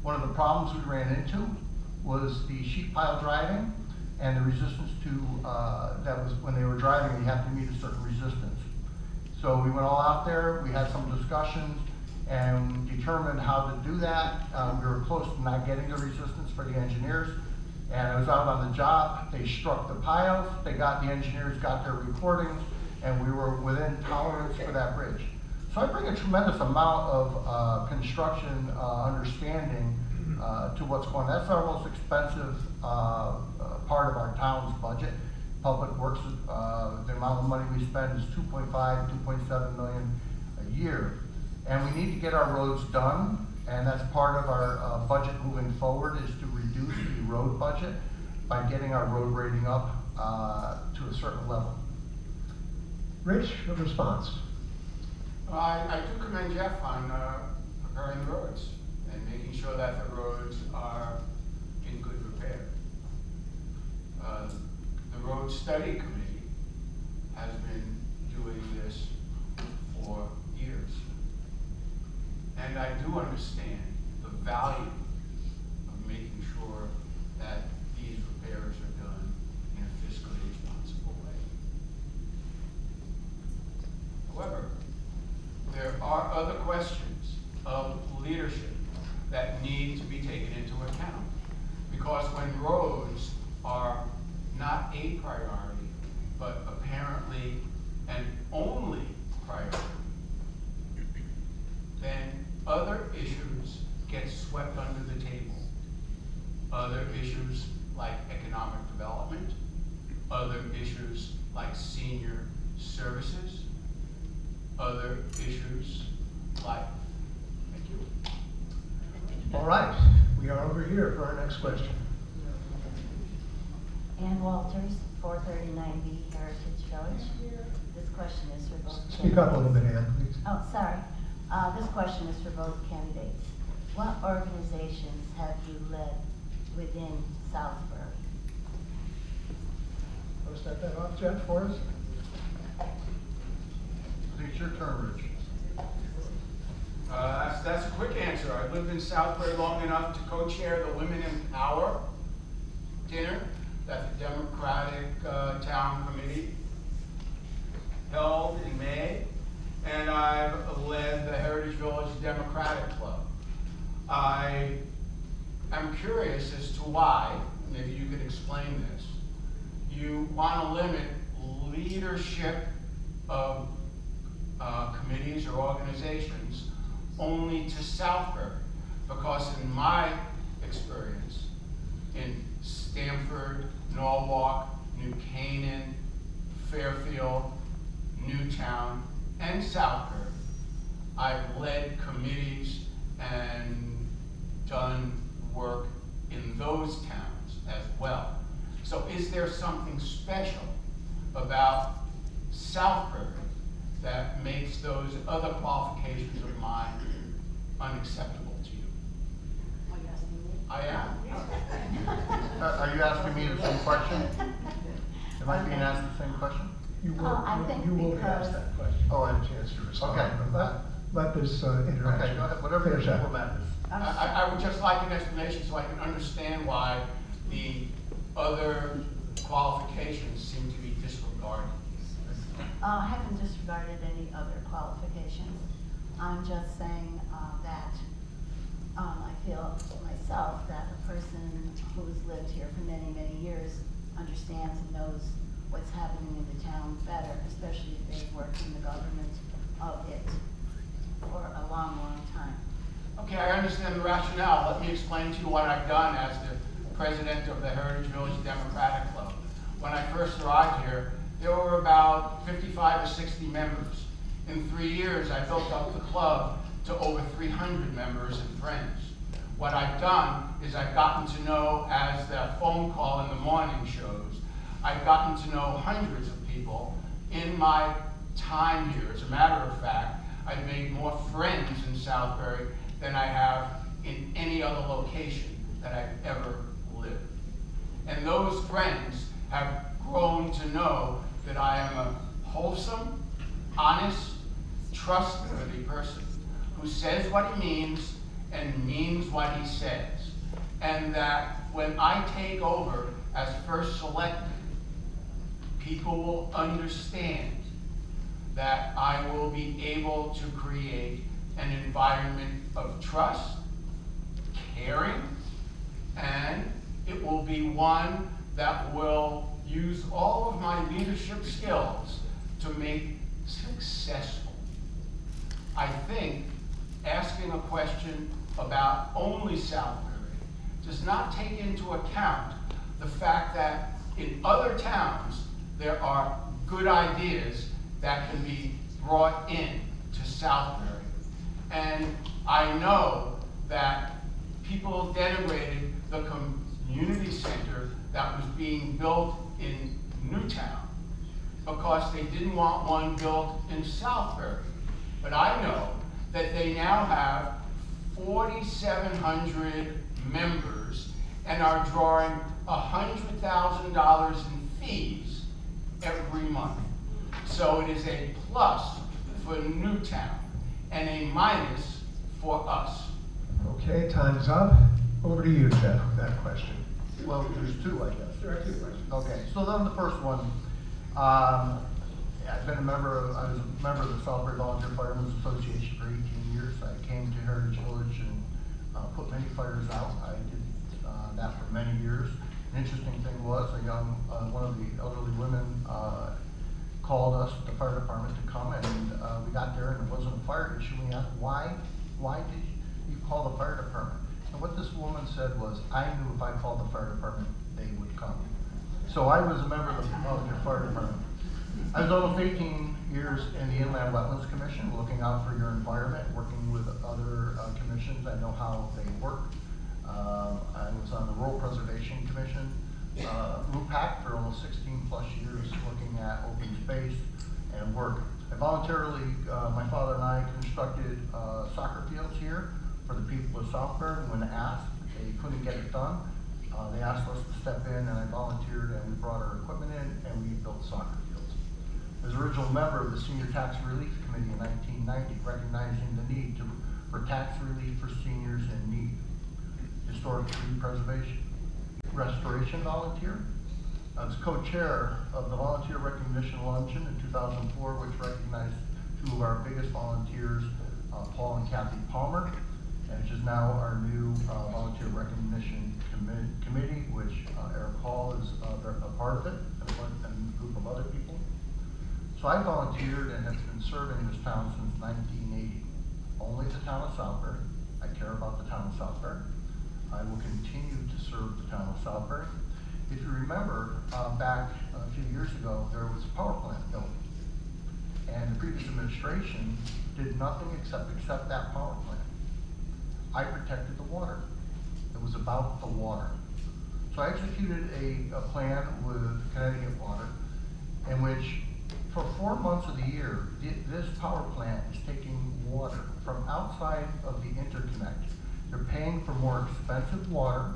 One of the problems we ran into was the sheet pile driving and the resistance to, that was when they were driving, you have to meet a certain resistance. So we went all out there, we had some discussions, and determined how to do that. We were close to not getting the resistance for the engineers, and I was out on the job. They struck the piles, the engineers got their recordings, and we were within tolerance for that bridge. So I bring a tremendous amount of construction understanding to what's going on. That's our most expensive part of our town's budget. Public Works, the amount of money we spend is 2.5, 2.7 million a year. And we need to get our roads done, and that's part of our budget moving forward, is to reduce the road budget by getting our road rating up to a certain level. Rich, a response? I do commend Jeff on preparing the roads and making sure that the roads are in good repair. The Road Study Committee has been doing this for years. And I do understand the value of making sure that these repairs are done in a fiscally responsible way. However, there are other questions of leadership that need to be taken into account. Because when roads are not a priority, but apparently an only priority, then other issues get swept under the table. Other issues like economic development, other issues like senior services, other issues like, thank you. All right, we are over here for our next question. Ann Walters, 439B Heritage Village. This question is for both candidates. Speak up a little bit, Ann, please. Oh, sorry. This question is for both candidates. What organizations have you led within Southbury? Want to start that off, Jeff, for us? It's your turn, Rich. That's a quick answer. I've lived in Southbury long enough to co-chair the Women in Power dinner that the Democratic Town Committee held in May, and I've led the Heritage Village Democratic Club. I am curious as to why, maybe you could explain this, you want to limit leadership of committees or organizations only to Southbury, because in my experience, in Stamford, Norwalk, New Canaan, Fairfield, Newtown, and Southbury, I've led committees and done work in those towns as well. So is there something special about Southbury that makes those other qualifications of mine unacceptable to you? Are you asking me? I am. Are you asking me the same question? Am I being asked the same question? You will, I think you will be because- asked that question. Oh, Have a chance to respond. Okay. Let this interaction. Okay, go ahead, whatever finish your up. implement is. I would just like an explanation so I can understand why the other qualifications seem to be disregarded. I haven't disregarded any other qualifications. I'm just saying that I feel myself that a person who's lived here for many, many years understands and knows what's happening in the town better, especially if they've worked in the government of it for a long, long time. Okay, I understand the rationale. Let me explain to you what I've done as the president of the Heritage Village Democratic Club. When I first arrived here, there were about 55 or 60 members. In 3 years, I built up the club to over 300 members and friends. What I've done is I've gotten to know, as the phone call in the morning shows, I've gotten to know hundreds of people in my time here. As a matter of fact, I've made more friends in Southbury than I have in any other location that I've ever lived. And those friends have grown to know that I am a wholesome, honest, trustworthy person who says what he means and means what he says. And that when I take over as first selectman, people will understand that I will be able to create an environment of trust, caring, and it will be one that will use all of my leadership skills to make successful. I think asking a question about only Southbury does not take into account the fact that in other towns there are good ideas that can be brought in to Southbury. And I know that people denigrated the community center that was being built in Newtown because they didn't want one built in Southbury. But I know that they now have 4,700 members and are drawing $100,000 in fees every month. So it is a plus for Newtown and a minus for us. Okay, time's up. Over to you, Jeff, with that question. Well, there's two, I guess. There are two questions. Okay, so then the first one, I was a member of the Southbury Volunteer Firemen's Association for 18 years. I came to Heritage Village and put many fires out. I did that for many years. An interesting thing was one of the elderly women called us, the fire department, to come, and we got there and it wasn't a fire issue. We asked, why did you call the fire department? And what this woman said was, I knew if I called the fire department, they would come. So I was a member of the volunteer fire department. I was almost 18 years in the Inland Wetlands Commission, looking out for your environment, working with other commissions. I know how they work. I was on the Rural Preservation Commission, RUPAC, for almost 16 plus years, looking at open space and work. I voluntarily, my father and I constructed soccer fields here for the people of Southbury. When asked, they couldn't get it done. They asked us to step in, and I volunteered, and we brought our equipment in, and we built soccer fields. As original member of the Senior Tax Relief Committee in 1990, recognizing the need for tax relief for seniors in need. Historic tree preservation. Restoration volunteer. I was co-chair of the Volunteer Recognition Luncheon in 2004, which recognized two of our biggest volunteers, Paul and Kathy Palmer, and which is now our new Volunteer Recognition Committee, which Eric Hall is a part of it, and a group of other people. So I volunteered and have been serving this town since 1980. Only the town of Southbury. I care about the town of Southbury. I will continue to serve the town of Southbury. If you remember, back a few years ago, there was a power plant built. And the previous administration did nothing except accept that power plant. I protected the water. It was about the water. So I executed a plan with Connecticut Water in which for 4 months of the year, this power plant is taking water from outside of the interconnect. They're paying for more expensive water,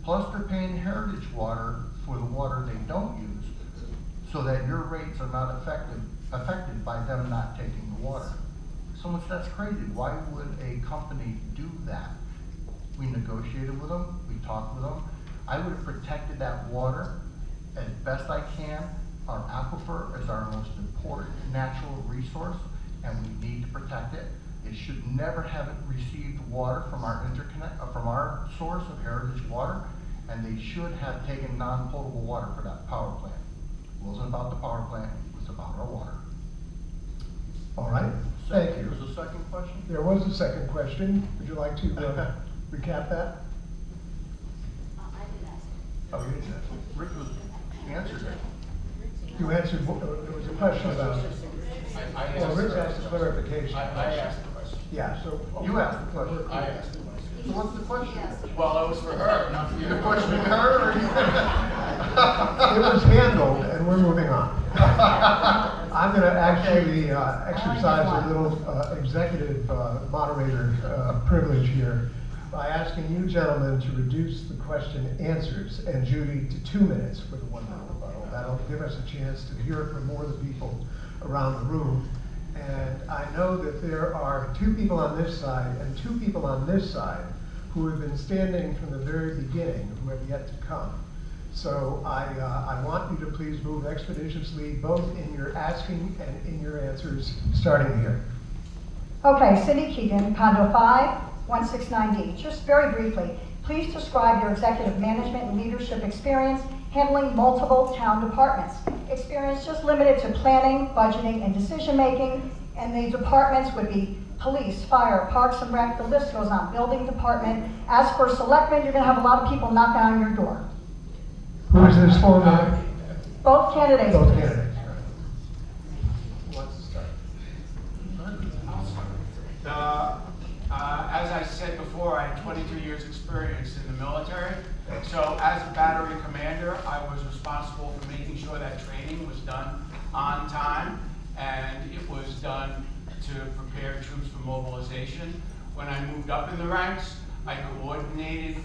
plus they're paying Heritage Water for the water they don't use, so that your rates are not affected by them not taking the water. So that's crazy. Why would a company do that? We negotiated with them, we talked with them. I would have protected that water as best I can. Our aquifer is our most important natural resource, and we need to protect it. It should never have received water from our from our source of Heritage Water, and they should have taken non-potable water for that power plant. It wasn't about the power plant, it was about our water. All right, thank you. There's a second question? There was a second question. Would you like to recap that? I did ask. Oh, you did. Rick was answered it. You answered, there was a question about, well, Rich asked a clarification. I asked the question. Yeah, so. You asked the question. I asked the question. So what's the question? Well, it was for her, not for you. The question to her? It was handled, and we're moving on. I'm going to actually exercise a little executive moderator privilege here by asking you gentlemen to reduce the question answers and Judy to 2 minutes for the 1 minute rebuttal. That'll give us a chance to hear it from more of the people around the room. And I know that there are 2 people on this side and 2 people on this side who have been standing from the very beginning who have yet to come. So I want you to please move expeditiously, both in your asking and in your answers, starting here. Okay, Cindy Keegan, Condo 5, 169D. Just very briefly, please describe your executive management and leadership experience handling multiple town departments. Experience just limited to planning, budgeting, and decision-making, and the departments would be police, fire, parks and rec, the list goes on, building department. As for selectmen, you're gonna have a lot of people knocking on your door. Who is this for? Both candidates, Both please. candidates. As I said before, I had 22 years experience in the military. So as a battery commander, I was responsible for making sure that training was done on time and it was done to prepare troops for mobilization. When I moved up in the ranks, I coordinated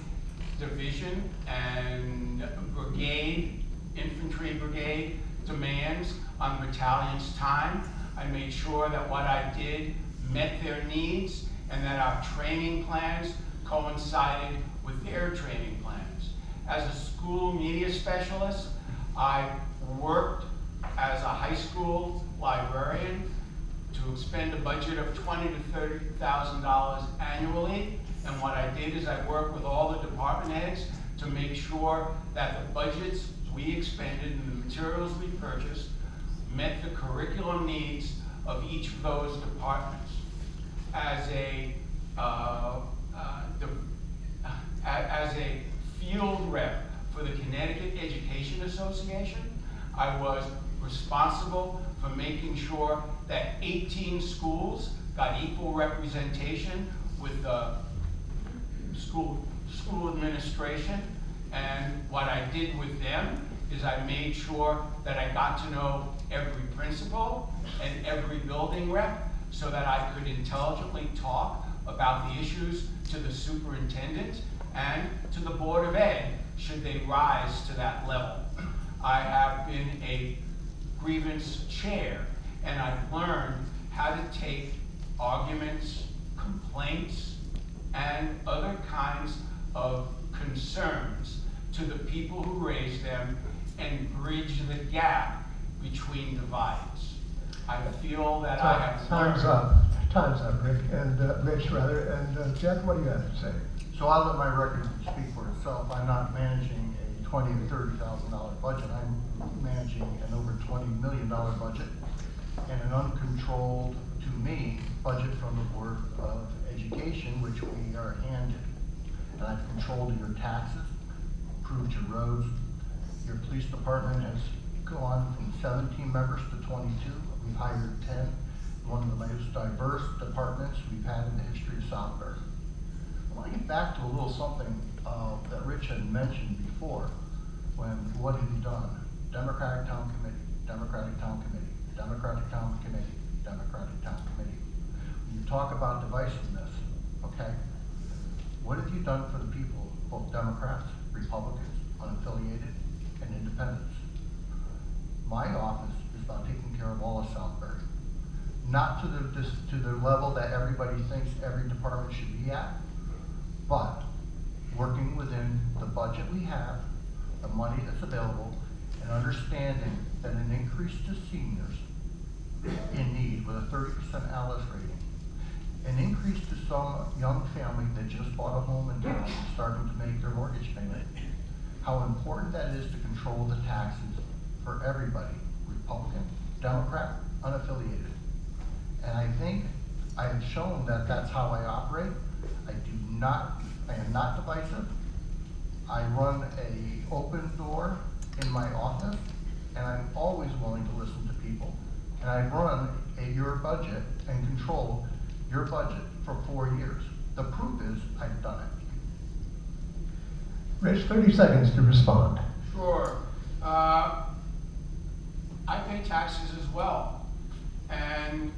division and brigade, infantry brigade demands on the battalion's time. I made sure that what I did met their needs and that our training plans coincided with their training plans. As a school media specialist, I worked as a high school librarian to expend a budget of $20,000 to $30,000 annually. And what I did is I worked with all the department heads to make sure that the budgets we expended and the materials we purchased met the curriculum needs of each of those departments. As a field rep for the Connecticut Education Association, I was responsible for making sure that 18 schools got equal representation with the school administration. And what I did with them is I made sure that I got to know every principal and every building rep so that I could intelligently talk about the issues to the superintendent and to the Board of Ed should they rise to that level. I have been a grievance chair and I've learned how to take arguments, complaints, and other kinds of concerns to the people who raise them and bridge the gap between divides. I feel that I have Time's up. Time's up, Rick, and Rich, rather. And Jeff, what do you have to say? So I'll let my record speak for itself. I'm not managing a $20,000 to $30,000 budget. I'm managing an over $20 million budget and an uncontrolled, to me, budget from the Board of Education, which we are handed. And I've controlled your taxes, approved your roads. Your police department has gone from 17 members to 22. We've hired 10. One of the most diverse departments we've had in the history of Southbury. I want to get back to a little something that Rich had mentioned before. When, what have you done? Democratic Town Committee, Democratic Town Committee, Democratic Town Committee, Democratic Town Committee. When you talk about divisiveness, okay? What have you done for the people, both Democrats, Republicans, unaffiliated, and independents? My office is about taking care of all of Southbury. Not to the level that everybody thinks every department should be at, but working within the budget we have, the money that's available, and understanding that an increase to seniors in need with a 30% ALIS rating, an increase to some young family that just bought a home in town and starting to make their mortgage payment, how important that is to control the taxes for everybody, Republican, Democrat, unaffiliated. And I think I have shown that that's how I operate. I am not divisive. I run an open door in my office, and I'm always willing to listen to people. And I've run your budget and controlled your budget for 4 years. The proof is I've done it. Rich, 30 seconds to respond. Sure. I pay taxes as well. And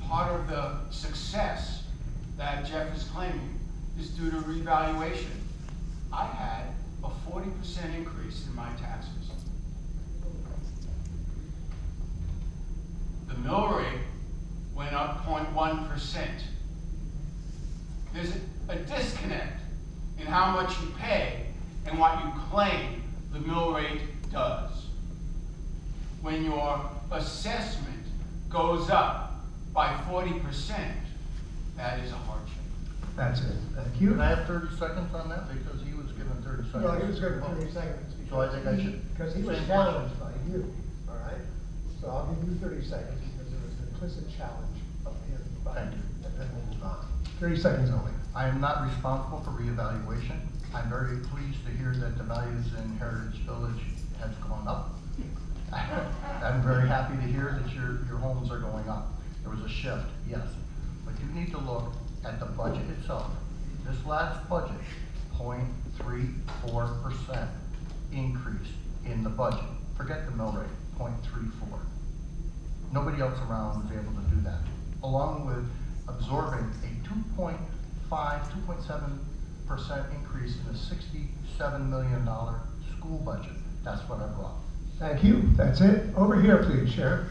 part of the success that Jeff is claiming is due to revaluation. I had a 40% increase in my taxes. The mill rate went up 0.1%. There's a disconnect in how much you pay and what you claim the mill rate does. When your assessment goes up by 40%, that is a hardship. That's it. Thank you. Can I have 30 seconds on that? Because he was given 30 seconds. Well, he was given 30 seconds. So I think I should. Because he was same challenged question. by you, all right? So I'll give you 30 seconds because there was an implicit challenge of him by Thank you. you. And then we'll move on. 30 seconds only. I am not responsible for reevaluation. I'm very pleased to hear that the values in Heritage Village has gone up. I'm very happy to hear that your homes are going up. There was a shift, yes. But you need to look at the budget itself. This last budget, 0.34% increase in the budget. Forget the mill rate, 0.34. Nobody else around was able to do that. Along with absorbing a 2.7% increase in a $67 million school budget. That's what I brought. Thank you. That's it. Over here, please, Sharon.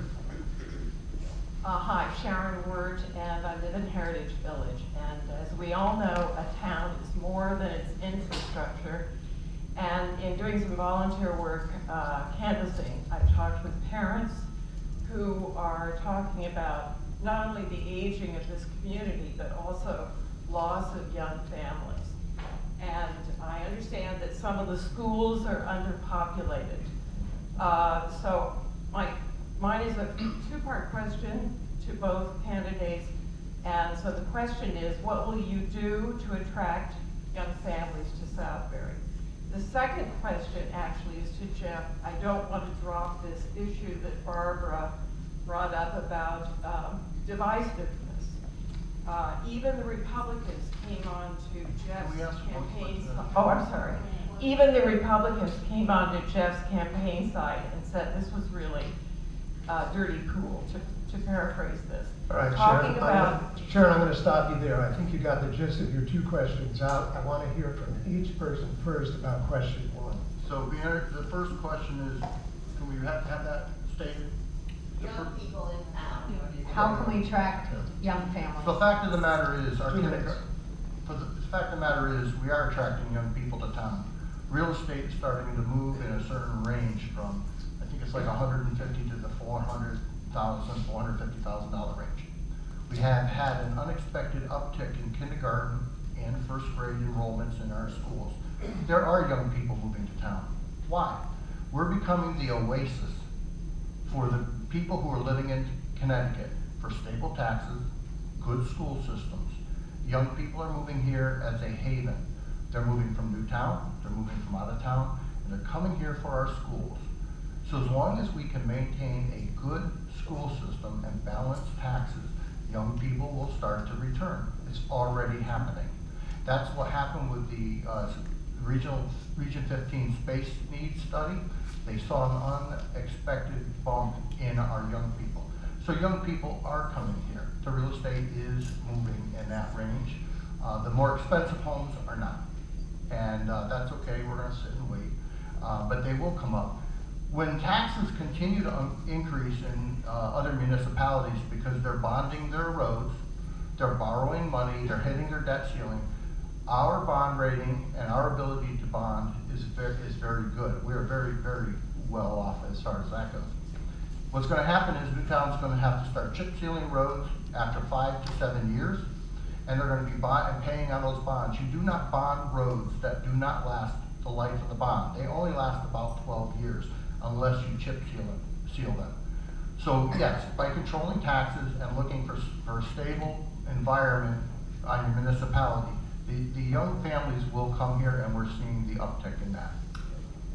Hi, Sharon Wirt, and I live in Heritage Village. And as we all know, a town is more than its infrastructure. And in doing some volunteer work canvassing, I've talked with parents who are talking about not only the aging of this community, but also loss of young families. And I understand that some of the schools are underpopulated. So mine is a two-part question to both candidates. And so the question is, what will you do to attract young families to Southbury? The second question actually is to Jeff. I don't want to drop this issue that Barbara brought up about divisiveness. Even the Republicans came on to Jeff's campaign side. Oh, I'm sorry. Even the Republicans came on to Jeff's campaign side and said this was really dirty cool, to paraphrase this. All right, Sharon, I'm going to stop you there. I think you got the gist of your two questions out. I want to hear from each person first about question one. So the first question is, can we have that stated? Young people in town. How can we attract young families? So the fact of the matter is, The fact of the matter is, we are attracting young people to town. Real estate is starting to move in a certain range from, I think it's like 150 to the $450,000 range. We have had an unexpected uptick in kindergarten and first grade enrollments in our schools. There are young people moving to town. Why? We're becoming the oasis for the people who are living in Connecticut for stable taxes, good school systems. Young people are moving here as a haven. They're moving from Newtown, they're moving from out of town, and they're coming here for our schools. So as long as we can maintain a good school system and balance taxes, young people will start to return. It's already happening. That's what happened with the Region 15 Space Needs Study. They saw an unexpected bump in our young people. So young people are coming here. The real estate is moving in that range. The more expensive homes are not. And that's okay, we're gonna sit and wait. But they will come up. When taxes continue to increase in other municipalities because they're bonding their roads, they're borrowing money, they're hitting their debt ceiling, our bond rating and our ability to bond is very good. We're very, very well off as far as that goes. What's going to happen is Newtown's going to have to start chip sealing roads after 5 to 7 years, and they're going to be paying on those bonds. You do not bond roads that do not last the life of the bond. They only last about 12 years unless you chip seal them. So yes, by controlling taxes and looking for a stable environment on your municipality, the young families will come here, and we're seeing the uptick in that.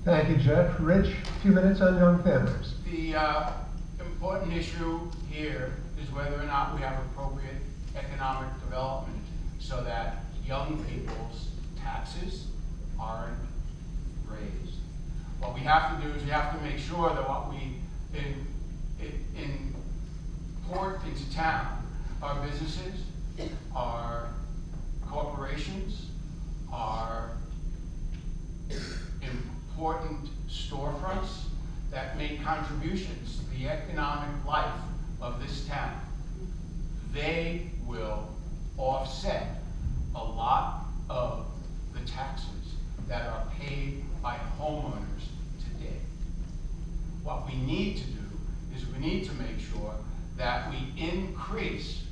Thank you, Jeff. Rich, 2 minutes on young families. The important issue here is whether or not we have appropriate economic development so that young people's taxes aren't raised. What we have to do is we have to make sure that what we import into town are businesses, are corporations, are important storefronts that make contributions to the economic life of this town. They will offset a lot of the taxes that are paid by homeowners need to do is we need to make sure that we increase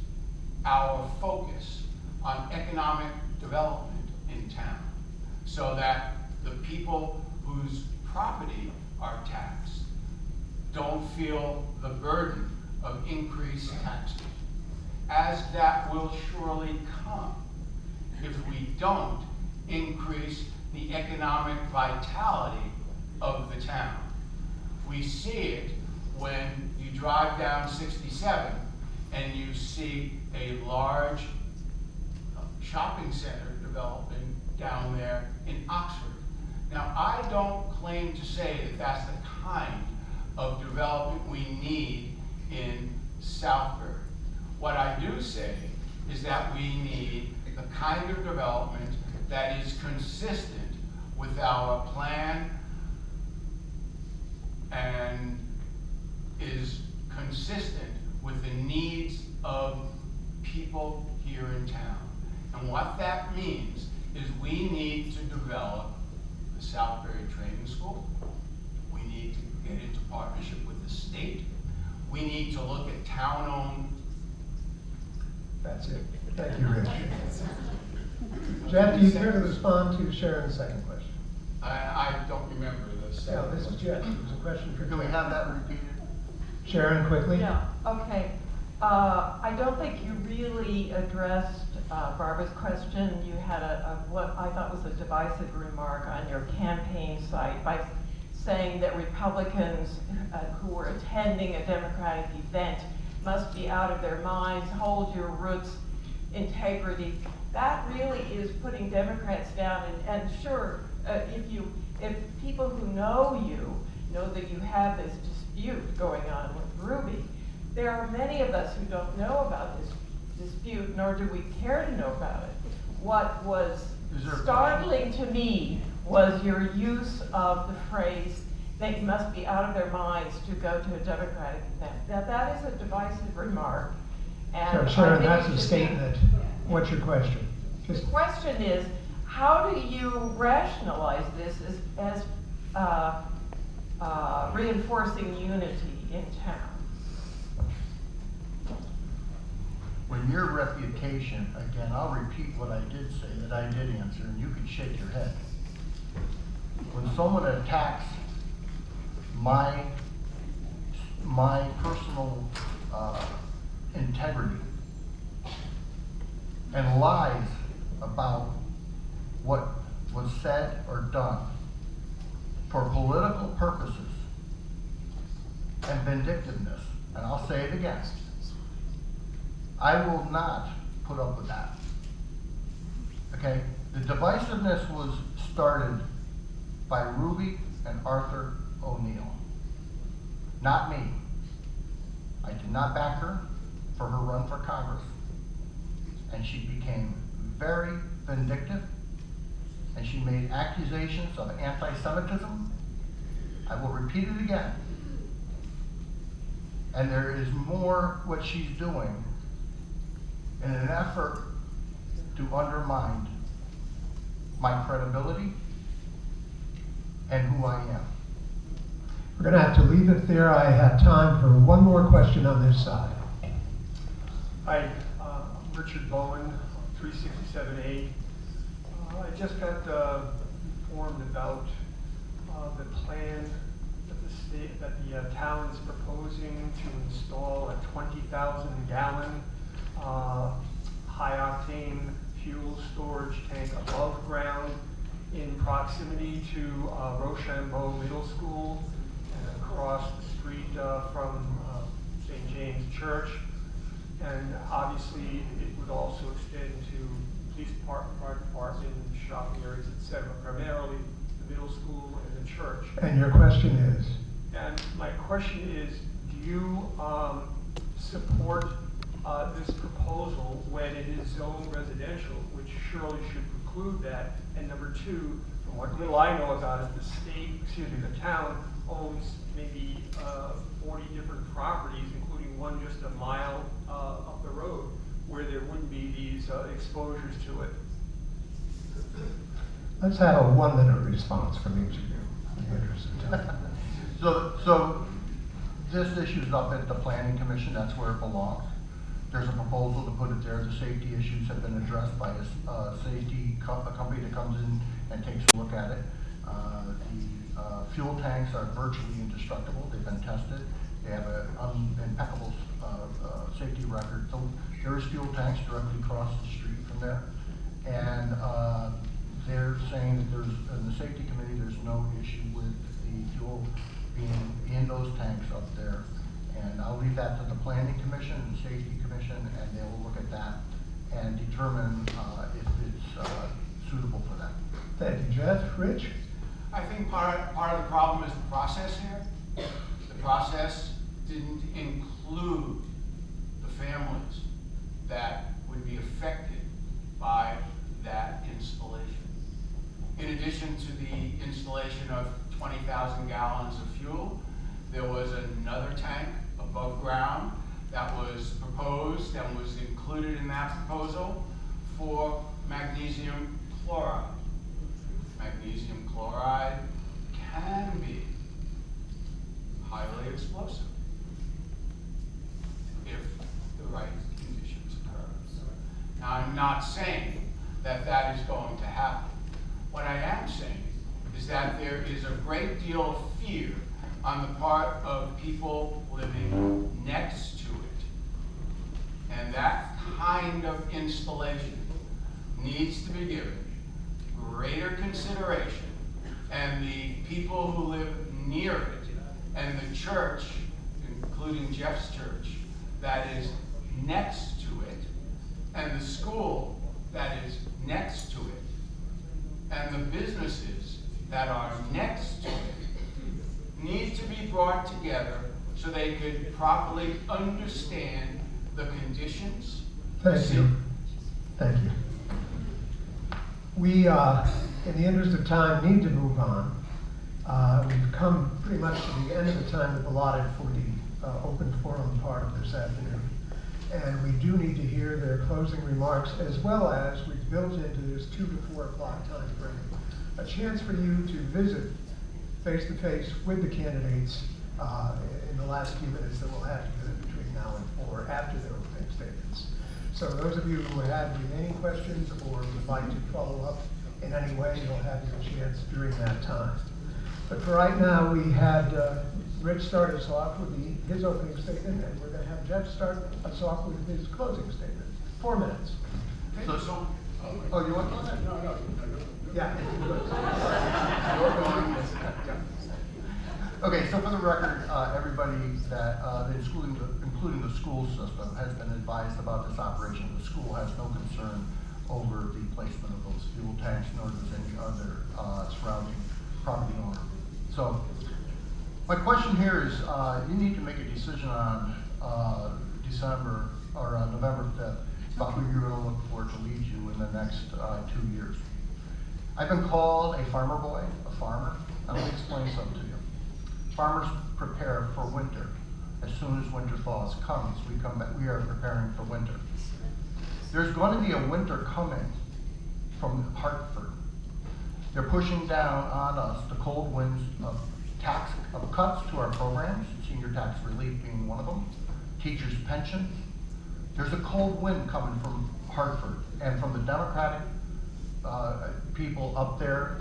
our focus on economic development in town, so that the people whose property are taxed don't feel the burden of increased taxes, as that will surely come if we don't increase the economic vitality of the town. We see it when you drive down 67 and you see a large shopping center developing down there in Oxford. Now, I don't claim to say that that's the kind of development we need in Southbury. What I do say is that we need the kind of development that is consistent with our plan and is consistent with the needs of people here in town. And what that means is we need to develop the Southbury Training School. We need to get into partnership with the state. We need to look at town-owned. That's it. Thank you, Rich. Jeff, do you care to respond to Sharon's second question? I don't remember this. No, this is Jeff. It was a question for Can we Jeff. have that repeated? Sharon, quickly. Yeah, okay. I don't think you really addressed Barbara's question. You had what I thought was a divisive remark on your campaign site by saying that Republicans who were attending a Democratic event must be out of their minds, hold your roots, integrity. That really is putting Democrats down. And sure, if people who know you know that you have this dispute going on with Ruby, there are many of us who don't know about this dispute, nor do we care to know about it. What was startling to me was your use of the phrase, they must be out of their minds to go to a Democratic event. Now, that is a divisive remark. And So Sharon, that's a statement. What's your question? The question is, how do you rationalize this as reinforcing unity in town? When your reputation, again, I'll repeat what I did say, that I did answer, and you can shake your head. When someone attacks my personal integrity and lies about what was said or done for political purposes and vindictiveness, and I'll say it again, I will not put up with that. Okay? The divisiveness was started by Ruby and Arthur O'Neill, not me. I did not back her for her run for Congress. And she became very vindictive, and she made accusations of anti-Semitism. I will repeat it again. And there is more what she's doing in an effort to undermine my credibility and who I am. We're going to have to leave it there. I have time for one more question on this side. Hi, Richard Bowen, 367A. I just got informed about the plan that the town is proposing to install a 20,000 gallon high octane fuel storage tank above ground in proximity to Rochambeau Middle School and across the street from St. James Church. And obviously, it would also extend to police department, fire department, shopping areas, etc., primarily the middle school and the church. And your question is? And my question is, do you support this proposal when it is zoned residential, which surely should preclude that? And number two, from what little I know about it, the town owns maybe 40 different properties, including one just a mile up the road, where there wouldn't be these exposures to it. Let's have a 1-minute response from each of you in the interest of time. So This issue is up at the planning commission, that's where it belongs. There's a proposal to put it there. The safety issues have been addressed by a company that comes in and takes a look at it. The fuel tanks are virtually indestructible. They've been tested. They have an impeccable safety record. So there's fuel tanks directly across the street from there. And they're saying that in the safety committee, there's no issue with the fuel being in those tanks up there. And I'll leave that to the planning commission and the safety commission, and they will look at that and determine if it's suitable for them. Thank you, Jeff. Rich? I think part of the problem is the process here. The process didn't include the families that would be affected by that installation. In addition to the installation of 20,000 gallons of fuel, there was another tank above ground that was proposed and was included in that proposal for magnesium chloride. Magnesium chloride can be highly explosive if the right conditions occur. Now, I'm not saying that that is going to happen. What I am saying is that there is a great deal of fear on the part of people living next to it. And that kind of installation needs to be given greater consideration. And the people who live near it, and the church, including Jeff's church, that is next to it, and the school that is next to it, and the businesses that are next to it, need to be brought together so they could properly understand the conditions. Thank you. Thank you. We, in the interest of time, need to move on. We've come pretty much to the end of the time allotted for the open forum part of this afternoon. And we do need to hear their closing remarks, as well as we've built into this 2 to 4 o'clock time frame a chance for you to visit face-to-face with the candidates in the last few minutes that we'll have between now and 4 after their opening statements. So those of you who had remaining questions or would like to follow up in any way, you'll have your chance during that time. But for right now, we had Rich start us off with his opening statement, and we're going to have Jeff start us off with his closing statement. 4 minutes. Oh, you want to go ahead? No. Yeah. Okay, so for the record, everybody that, including the school system, has been advised about this operation. The school has no concern over the placement of those fuel tanks, nor does any other surrounding property owner. So, my question here is, you need to make a decision on December or November 5th about who you're going to look for to lead you in the next 2 years. I've been called a farmer boy, a farmer. I'm going to explain something to you. Farmers prepare for winter. As soon as winter thaws comes, we are preparing for winter. There's going to be a winter coming from Hartford. They're pushing down on us the cold winds of cuts to our programs, senior tax relief being one of them, teachers' pensions. There's a cold wind coming from Hartford and from the Democratic people up there,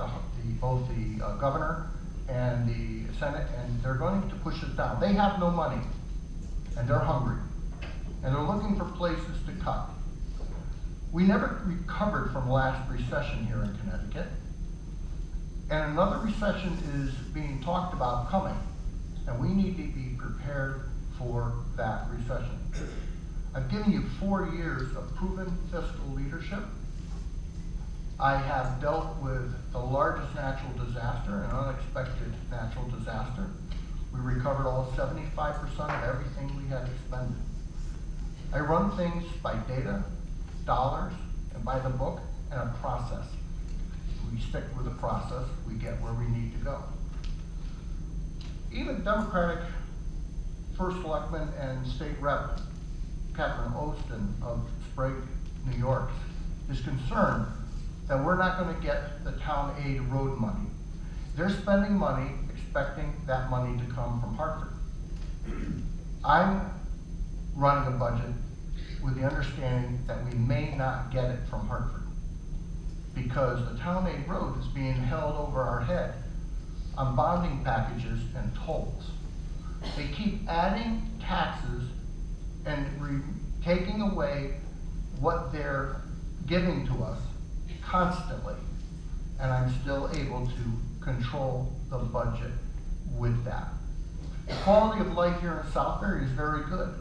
both the governor and the Senate, and they're going to push it down. They have no money, and they're hungry, and they're looking for places to cut. We never recovered from last recession here in Connecticut, and another recession is being talked about coming, and we need to be prepared for that recession. I've given you 4 years of proven fiscal leadership. I have dealt with the largest natural disaster, an unexpected natural disaster. We recovered all 75% of everything we had expended. I run things by data, dollars, and by the book, and a process. We stick with the process, we get where we need to go. Even Democratic First Selectman and State Rep Catherine Ostin of Sprague, New York, is concerned that we're not going to get the town aid road money. They're spending money expecting that money to come from Hartford. I'm running a budget with the understanding that we may not get it from Hartford, because the town aid road is being held over our head on bonding packages and tolls. They keep adding taxes and taking away what they're giving to us constantly, and I'm still able to control the budget with that. The quality of life here in Southbury is very good.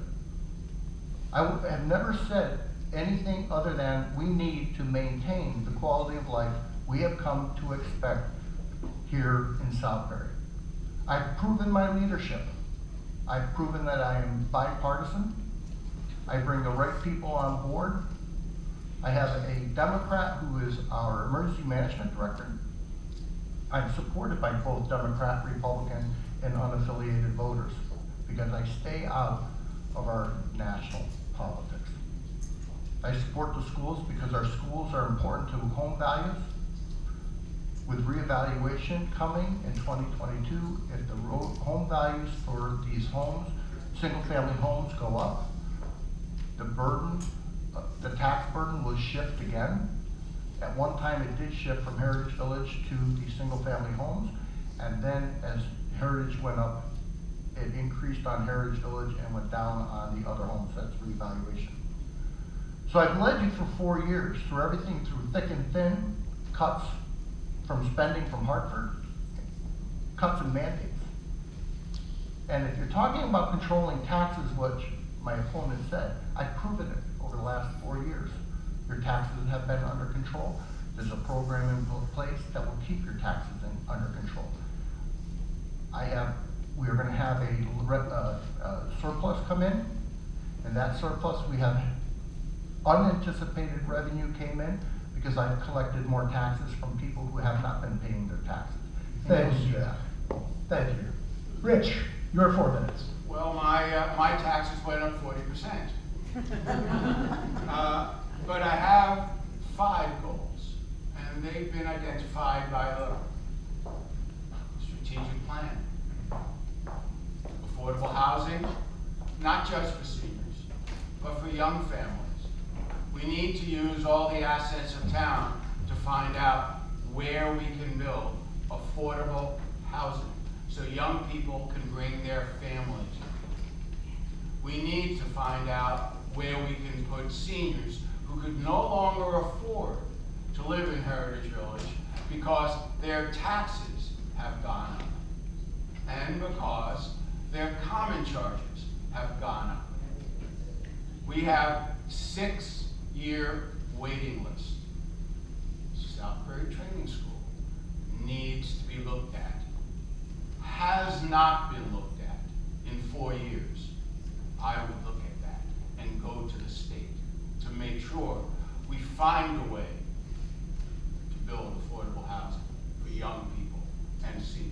I have never said anything other than we need to maintain the quality of life we have come to expect here in Southbury. I've proven my leadership. I've proven that I am bipartisan. I bring the right people on board. I have a Democrat who is our emergency management director. I'm supported by both Democrat, Republican, and unaffiliated voters because I stay out of our national politics. I support the schools because our schools are important to home values. With reevaluation coming in 2022, if the home values for these homes, single-family homes, go up, the burden, the tax burden will shift again. At one time, it did shift from Heritage Village to the single-family homes, and then as Heritage went up, it increased on Heritage Village and went down on the other homes. That's reevaluation. So I've led you for 4 years through everything, through thick and thin, cuts from spending from Hartford, cuts and mandates. And if you're talking about controlling taxes, which my opponent said, I've proven it over the last 4 years. Your taxes have been under control. There's a program in place that will keep your taxes under control. We are going to have a surplus come in, and that surplus, we have unanticipated revenue came in because I've collected more taxes from people who have not been paying their taxes. Thank you, Jeff. Thank you. Rich, your 4 minutes. Well, my taxes went up 40%. But I have 5 goals, and they've been identified by the strategic plan. Affordable housing, not just for seniors, but for young families. We need to use all the assets of town to find out where we can build affordable housing so young people can bring their families. We need to find out where we can put seniors who could no longer afford to live in Heritage Village because their taxes have gone up and because their common charges have gone up. We have 6-year waiting list. Southbury Training School needs to be looked at. Has not been looked at in 4 years. I would look at that and go to the state to make sure we find a way to build affordable housing for young people and seniors.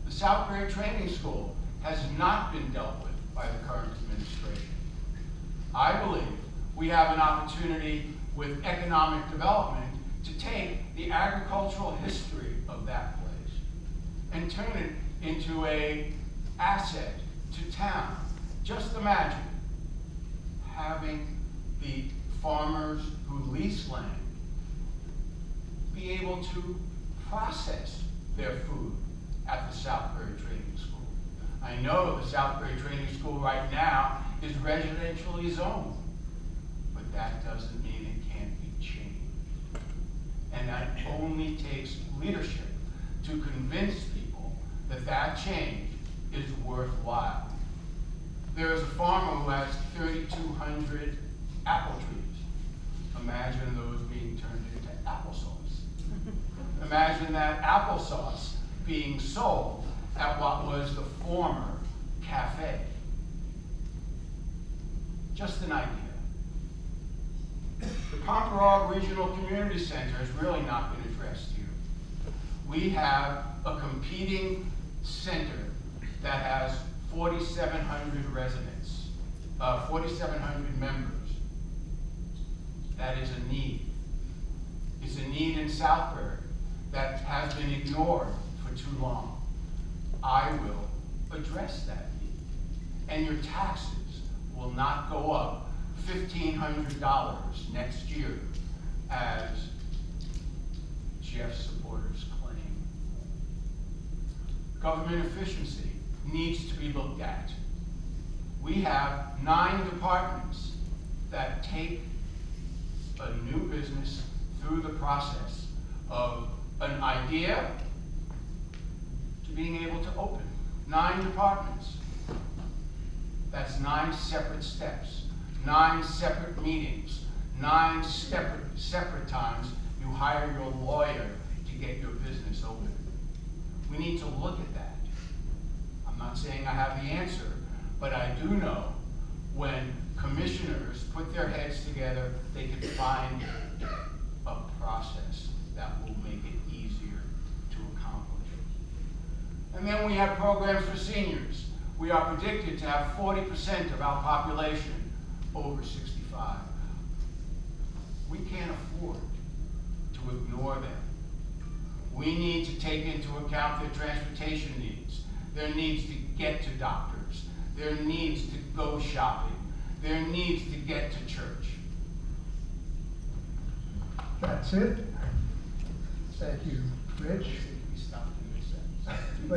The Southbury Training School has not been dealt with by the current administration. I believe we have an opportunity with economic development to take the agricultural history of that place and turn it into an asset to town. Just imagine having the farmers who lease land be able to process their food at the Southbury Training School. I know the Southbury Training School right now is residentially zoned, but that doesn't mean it can't be changed. And that only takes leadership to convince people that that change is worthwhile. There is a farmer who has 3,200 apple trees. Imagine those being turned into applesauce. Imagine that applesauce being sold at what was the former cafe. Just an idea. The Pomperaug Regional Community Center has really not been addressed here. We have a competing center that has 4,700 residents, 4,700 members. That is a need. It's a need in Southbury that has been ignored for too long. I will address that need. And your taxes will not go up $1,500 next year, as Jeff's supporters claim. Government efficiency needs to be looked at. We have 9 departments that take a new business through the process of an idea to being able to open. 9 departments. That's 9 separate steps, 9 separate meetings, 9 separate times you hire your lawyer to get your business open. We need to look at that. I'm not saying I have the answer, but I do know when commissioners put their heads together, they can find a process that will make it easier to accomplish. And then we have programs for seniors. We are predicted to have 40% of our population over 65. We can't afford to ignore them. We need to take into account their transportation needs, their needs to get to doctors, their needs to go shopping, their needs to get to church. That's it. Thank you, Rich. We stopped in You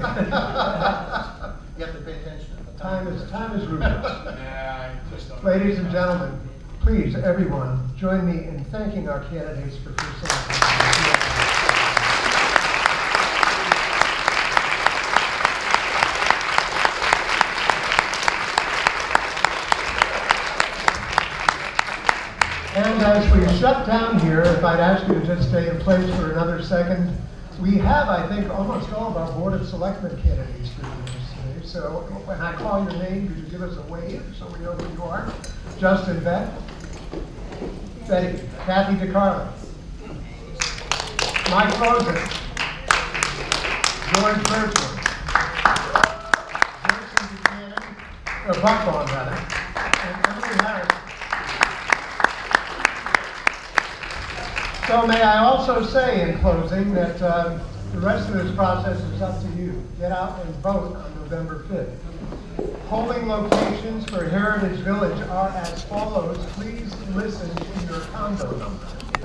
have to pay attention. Time is ruthless. Yeah, I just don't. Ladies and gentlemen, please, everyone, join me in thanking our candidates for first selection. And as we shut down here, if I'd ask you to just stay in place for another second, we have, I think, almost all of our Board of Selectmen candidates for today. So when I call your name, you just give us a wave so we know who you are. Justin Beck, Betty, Kathy DeCarlo, Mike Rosen, George Birchwood, Jason Buchanan, or Buckbaum rather, and Emily Harris. So may I also say in closing that the rest of this process is up to you. Get out and vote on November 5th. Polling locations for Heritage Village are as follows. Please listen to your condo number.